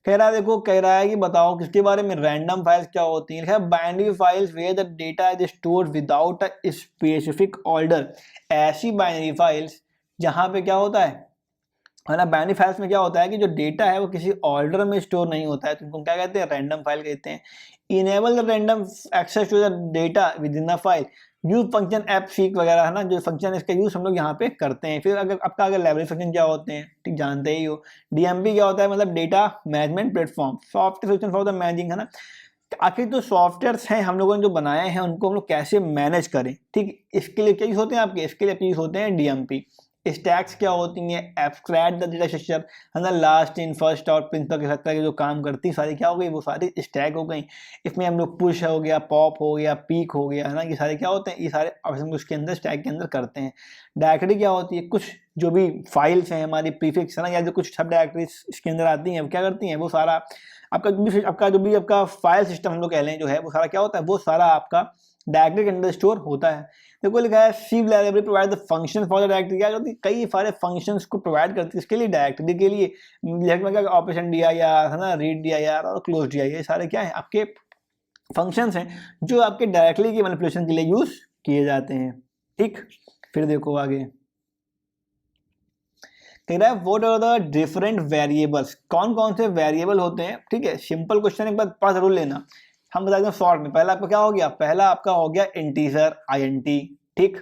S1: कह रहा है देखो, कह रहा है कि बताओ किसके बारे में, रैंडम फाइल्स क्या होती हैं, binary files where the data is stored without a specific order. ऐसी बाइनरी फाइल्स जहां पे क्या होता है, है ना। बाइनरी फाइल्स में क्या होता है कि जो डेटा है वो किसी ऑर्डर में स्टोर नहीं होता है, तो उनको क्या कहते हैं, रैंडम फाइल कहते हैं। Enable the random access to the data within the file, use function ऐप सीक वगैरह है ना, जो फंक्शन है इसका यूज हम लोग यहाँ पे करते हैं। फिर अगर आपका अगर लाइब्रेरी फंक्शन क्या होते हैं, ठीक जानते ही हो। डीएमपी क्या होता है, मतलब data management platform, software system for the managing, है ना। आखिर जो सॉफ्टवेयर्स हैं हम लोगों ने जो बनाए हैं उनको हम लोग कैसे मैनेज करें, ठीक, इसके लिए क्या यूज होते हैं आपके, इसके लिए यूज होते हैं डीएमपी। स्टैक्स क्या होती हैं, एब्स्ट्रैक्ट द डेटा स्ट्रक्चर, है ना, last in first out principle के साथ जो काम करती सारी क्या हो गई, वो सारी स्टैक हो गई। इसमें हम लोग पुश हो गया, पॉप हो गया, पीक हो गया, है ना, ये सारे क्या होते हैं, ये सारे ऑप्शन उसके अंदर स्टैक के अंदर करते हैं। डायरेक्टरी क्या होती है, कुछ जो भी फाइल्स हैं हमारी प्रीफिक्स, है ना, या जो कुछ सब डायरेक्टरीज इसके अंदर आती हैं वो क्या करती हैं, वो सारा आपका फाइल सिस्टम हम लोग कह लें जो है, वो सारा क्या होता है, वो सारा आपका डायरेक्टरी के अंदर स्टोर होता है। देखो लिखा है C library provide the function for the directory, क्या करती है, कई सारे फंक्शंस को प्रोवाइड करती है इसके लिए, डायरेक्टरी के लिए। क्या ऑपरेशन दिया यार, है ना, रीड दिया यार और क्लोज दिया, ये सारे क्या है आपके फंक्शंस हैं जो आपके डायरेक्टली की मैनिपुलेशन के लिए यूज किए जाते हैं, ठीक। फिर देखो आगे कह रहा है what are the different variables, कौन कौन से वेरिएबल होते हैं, ठीक है। सिंपल क्वेश्चन, एक बार पढ़ जरूर लेना। हम बता दें शॉर्ट में, पहला आपका क्या हो गया, पहला आपका हो गया इंटीजर आईएनटी, ठीक।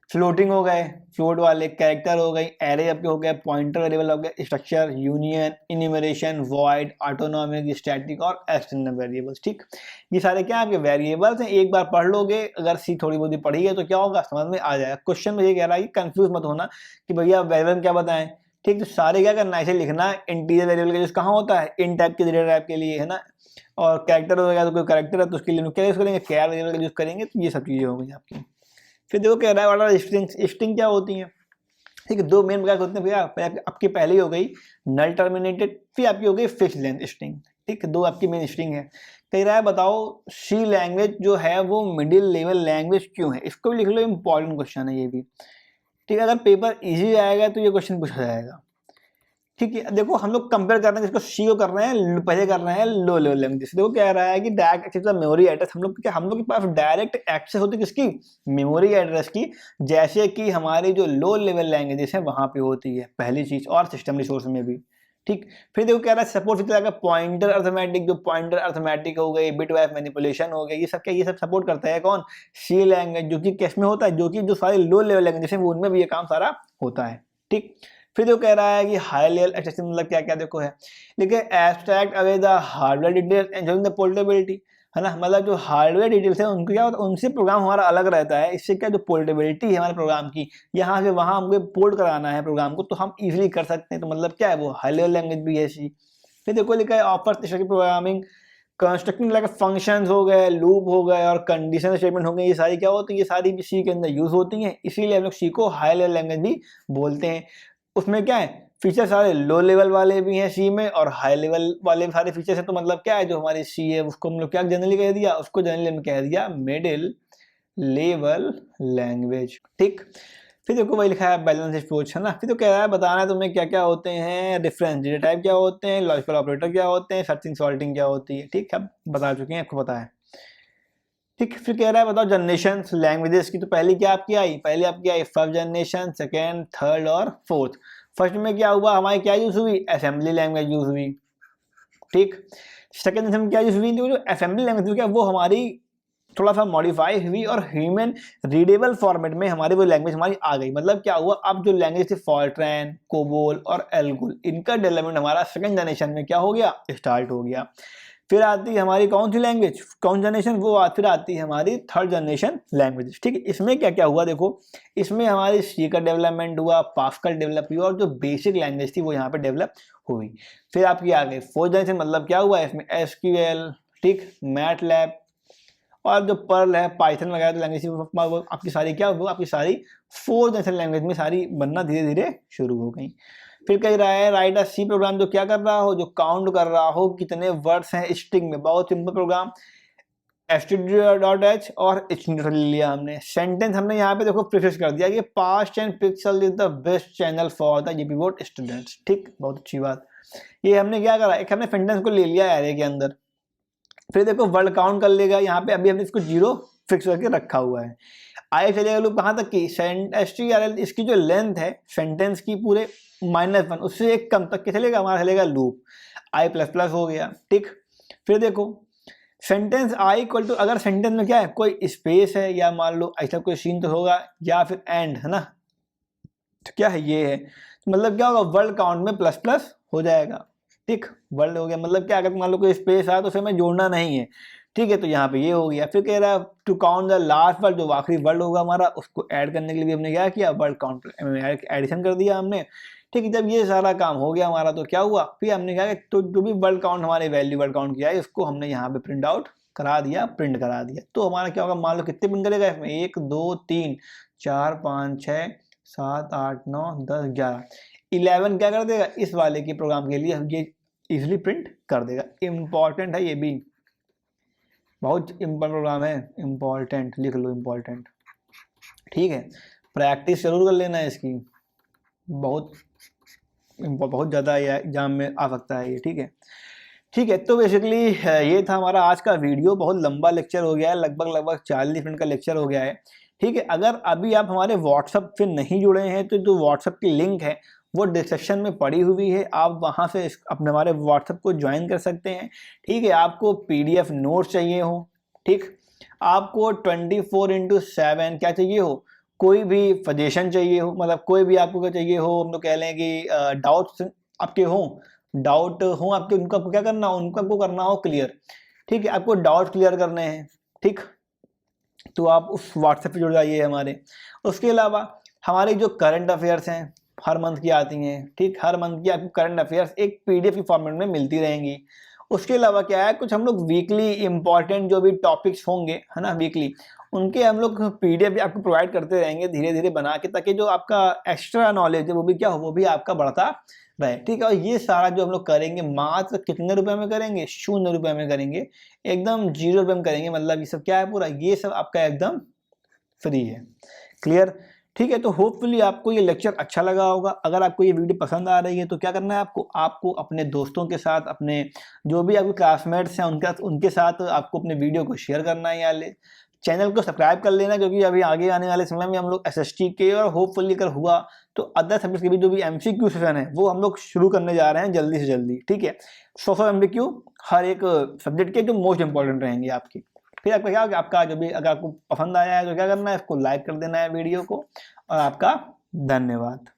S1: फ्लोटिंग हो गए, फ्लोट वाले, कैरेक्टर हो गई, एरे आपके हो गए, पॉइंटर वेरिएबल हो गए, structure, union, enumeration, void, autonomic, static और एक्सटर्नल वेरिएबल्स, ठीक। ये सारे क्या आपके वेरिएबल्स हैं, एक बार पढ़ लोगे, अगर सी थोड़ी बहुत पढ़ी है तो क्या होगा, समझ में आ जाएगा। क्वेश्चन में ये कह रहा है कि कंफ्यूज मत होना कि भैया वेरिएबल क्या बताएं, ठीक। तो सारे क्या करना है, ऐसे लिखना, इंटीजर वेरिएबल का यूज कहाँ होता है, इन टाइप के डेटा टाइप के लिए, है ना। और कैरेक्टर हो गया तो कोई कैरेक्टर है तो उसके लिए क्या यूज करेंगे, कैर वेरिएबल का यूज करेंगे। तो ये सब चीजें हो गई आपकी। फिर देखो कह रहा है वाला स्ट्रिंग क्या होती है, ठीक है। दो मेन प्रकार होते हैं भैया, आपकी पहली हो गई नल टर्मिनेटेड, फिर आपकी हो गई फिक्स लेंथ स्ट्रिंग, ठीक। दो आपकी मेन स्ट्रिंग है। कह रहा है बताओ सी लैंग्वेज जो है वो मिडिल लेवल लैंग्वेज क्यों है, इसको भी लिख लो, इंपॉर्टेंट क्वेश्चन है ये भी, ठीक है। अगर पेपर इजी आएगा तो ये क्वेश्चन पूछा जाएगा, ठीक है। देखो हम लोग कंपेयर कर रहे हैं, जिसको सी को कर रहे हैं, पहले कर रहे हैं लो लेवल लैंग्वेज। देखो कह रहा है कि डायरेक्ट एक्सेस मेमोरी एड्रेस, हम लोग के पास डायरेक्ट एक्सेस होती है किसकी, मेमोरी एड्रेस की, जैसे कि हमारी जो लो लेवल लैंग्वेजेस है वहां पे होती है, पहली चीज, और सिस्टम रिसोर्स में भी, ठीक। फिर देखो कह रहा है सपोर्ट फीचर का पॉइंटर अर्थमेटिक, जो पॉइंटर अर्थमेटिक हो गई, बिट वाइज मैनिपुलेशन हो गई, ये सब क्या, ये सब सपोर्ट करता है कौन, सी लैंग्वेज, जो कि किस में होता है, जो कि जो सारे लो लेवल लैंग्वेजेस है वो उनमें भी ये काम सारा होता है, ठीक। फिर जो कह रहा है कि हाई लेवल एक्सेस मतलब क्या क्या देखो है, देखिए abstract away the hardware details enjoying the portability, है ना, मतलब जो हार्डवेयर डिटेल्स है उनको क्या होता है, उनसे प्रोग्राम हमारा अलग रहता है। इससे क्या, जो पोर्टेबिलिटी है हमारे प्रोग्राम की, यहाँ से वहाँ हमको पोर्ट कराना है प्रोग्राम को तो हम इजीली कर सकते हैं, तो मतलब क्या है वो हाई लेवल लैंग्वेज भी है सी। फिर देखो लिखा है offer programming constructing like functions हो गए, लूप हो गए और कंडीशनल स्टेटमेंट हो गए, ये सारी क्या होती है, ये सारी भी सी के अंदर यूज होती हैं, इसीलिए हम लोग सी को हाई लेवल लैंग्वेज भी बोलते हैं। उसमें क्या है, फीचर सारे लो लेवल वाले भी हैं सी में और हाई लेवल वाले सारे फीचर्स हैं, तो मतलब क्या है, जो हमारी सी है उसको हम लोग क्या जनरली कह दिया, उसको जनरली हमने कह दिया मिडिल लेवल लैंग्वेज, ठीक। फिर देखो वही लिखा है बैलेंस अप्रोच, है ना। फिर तो कह रहा है बताना है तुम्हें क्या क्या होते हैं, डिफरेंस डेटा टाइप क्या होते हैं, लॉजिकल ऑपरेटर क्या होते हैं, सर्चिंग सॉर्टिंग क्या होती है, ठीक है, अब बता चुके हैं, आपको पता है, ठीक। फिर कह रहा है बताओ जनरेशन लैंग्वेजेस की, तो पहली क्या आपकी आई, पहले आपकी आई फर्स्ट जनरेशन, सेकेंड, थर्ड और फोर्थ। फर्स्ट में क्या हुआ, हमारी क्या यूज हुई, असेंबली लैंग्वेज यूज हुई, ठीक। सेकेंड जनरेशन में क्या यूज हुई, जो असेंबली लैंग्वेज क्या वो हमारी थोड़ा सा मॉडिफाई हुई और ह्यूमन रीडेबल फॉर्मेट में हमारी वो लैंग्वेज हमारी आ गई। मतलब क्या हुआ, अब जो लैंग्वेज थी फॉर्ट्रैन, कोबोल और एल्गोल, इनका डेवलपमेंट हमारा सेकंड जनरेशन में क्या हो गया, स्टार्ट हो गया। फिर आती है हमारी कौन सी लैंग्वेज, कौन जनरेशन, वो फिर आती है हमारी थर्ड जनरेशन लैंग्वेज, ठीक है। इसमें क्या क्या हुआ देखो, इसमें हमारी सी का डेवलपमेंट हुआ, पास्कल डेवलप हुआ और जो बेसिक लैंग्वेज थी वो यहाँ पे डेवलप हुई। फिर आपकी आ गई फोर्थ जनरेशन, मतलब क्या हुआ इसमें एसक्यूएल, ठीक, मैटलैब और जो पर्ल है, पाइथन वगैरह तो लैंग्वेज वो आपकी सारी क्या, वो आपकी सारी फोर्थ जनरेशन लैंग्वेज में सारी बनना धीरे धीरे शुरू हो गई। फिर कह रहा है राइट अ सी प्रोग्राम, जो क्या कर रहा हो, जो काउंट कर रहा हो कितने वर्ड्स हैं स्ट्रिंग में, बहुत सिंपल प्रोग्राम, std.h और ले लिया हमने। सेंटेंस हमने यहाँ पे देखो प्रीफिक्स कर दिया कि past and pixel is the best channel for the GP board students, ठीक, बहुत अच्छी बात। ये हमने क्या करा, एक हमने सेंटेंस को ले लिया एरे के अंदर, फिर देखो वर्ड काउंट कर लेगा, यहाँ पे अभी हमने इसको 0 फिक्स करके रखा हुआ है। आगे चलेगा लूप कहाँ तक की, str इसकी जो लेंथ है सेंटेंस की पूरे -1 उससे एक कम तक के चलेगा, हमारा चलेगा लूप। i प्लस प्लस हो गया, ठीक। फिर देखो सेंटेंस i इक्वल टू, अगर सेंटेंस में क्या है, कोई स्पेस है या मान लो ऐसा कोई सीन तो होगा, या फिर एंड है ना, तो क्या है ये है, तो मतलब क्या होगा, वर्ड काउंट में प्लस प्लस हो जाएगा, ठीक। वर्ड हो गया मतलब क्या, अगर मान लो कोई स्पेस आया तो उसे हमें जोड़ना नहीं है, ठीक है, तो यहाँ पे ये हो गया। फिर कह रहा है to count the last word, जो आखिरी वर्ड होगा हमारा, उसको ऐड करने के लिए हमने क्या किया, वर्ड काउंट एडिशन कर दिया हमने, ठीक है। जब ये सारा काम हो गया हमारा तो क्या हुआ, फिर हमने क्या किया, तो जो भी वर्ड काउंट हमारे वैल्यू वर्ड काउंट किया है उसको हमने यहाँ पे प्रिंट आउट करा दिया, प्रिंट करा दिया। तो हमारा क्या होगा, मान लो कितने प्रिंट करेगा इसमें, 1 2 3 4 5 6 7 8 9 10 11 11 क्या कर देगा, इस वाले के प्रोग्राम के लिए हम ये इजिली प्रिंट कर देगा। इम्पॉर्टेंट है ये भी, बहुत इम्पोर्टेंट प्रोग्राम है, इम्पॉर्टेंट लिख लो, इम्पॉर्टेंट, ठीक है। प्रैक्टिस जरूर कर लेना है इसकी, बहुत ज़्यादा एग्जाम में आ सकता है ये, ठीक है। ठीक है, तो बेसिकली ये था हमारा आज का वीडियो। बहुत लंबा लेक्चर हो गया है, लगभग 40 मिनट का लेक्चर हो गया है, ठीक है। अगर अभी आप हमारे व्हाट्सएप से नहीं जुड़े हैं तो जो व्हाट्सएप की लिंक है वो डिस्क्रिप्शन में पड़ी हुई है, आप वहाँ से अपने हमारे व्हाट्सएप को ज्वाइन कर सकते हैं, ठीक है। आपको PDF नोट्स चाहिए हो, ठीक, आपको 24/7 क्या चाहिए हो, कोई भी सजेशन चाहिए हो, मतलब कोई भी आपको क्या चाहिए हो, हम लोग कह लें कि डाउट्स आपके हों, आपके, उनको आपको क्या करना हो, उनको आपको करना हो क्लियर, ठीक है। आपको डाउट क्लियर करने हैं, ठीक, तो आप उस व्हाट्सएप पे जुड़ जाइए हमारे। उसके अलावा हमारी जो करंट अफेयर्स हैं हर मंथ की आती हैं, ठीक, हर मंथ की आपको करंट अफेयर्स एक PDF की फॉर्मेट में मिलती रहेंगी। उसके अलावा क्या है, कुछ हम लोग वीकली इंपॉर्टेंट जो भी टॉपिक्स होंगे है ना वीकली, उनके हम लोग PDF भी आपको प्रोवाइड करते रहेंगे धीरे धीरे बना के, ताकि जो आपका एक्स्ट्रा नॉलेज है वो भी क्या हो, वो भी आपका बढ़ता रहे, ठीक है। और ये सारा जो हम लोग करेंगे मात्र कितने रुपए में करेंगे, 0 रुपए में करेंगे, एकदम 0 रुपए में करेंगे। मतलब ये सब क्या है, पूरा ये सब आपका एकदम फ्री है, क्लियर, ठीक है। तो होपफुली आपको ये लेक्चर अच्छा लगा होगा। अगर आपको ये वीडियो पसंद आ रही है तो क्या करना है आपको अपने दोस्तों के साथ, अपने जो भी आपके क्लासमेट्स हैं उनके साथ आपको अपने वीडियो को शेयर करना है, या चैनल को सब्सक्राइब कर लेना, क्योंकि अभी आगे आने वाले समय में हम लोग SST के और होपफुली अगर हुआ तो अदर सब्जेक्ट के भी जो भी MCQ सेशन है वो हम लोग शुरू करने जा रहे हैं जल्दी से जल्दी, ठीक है। 100 MCQ हर एक सब्जेक्ट के जो मोस्ट इंपॉर्टेंट रहेंगे आपकी। फिर आपका क्या होगा, आपका जो भी अगर आपको पसंद आया है तो क्या करना है, इसको लाइक कर देना है वीडियो को, और आपका धन्यवाद।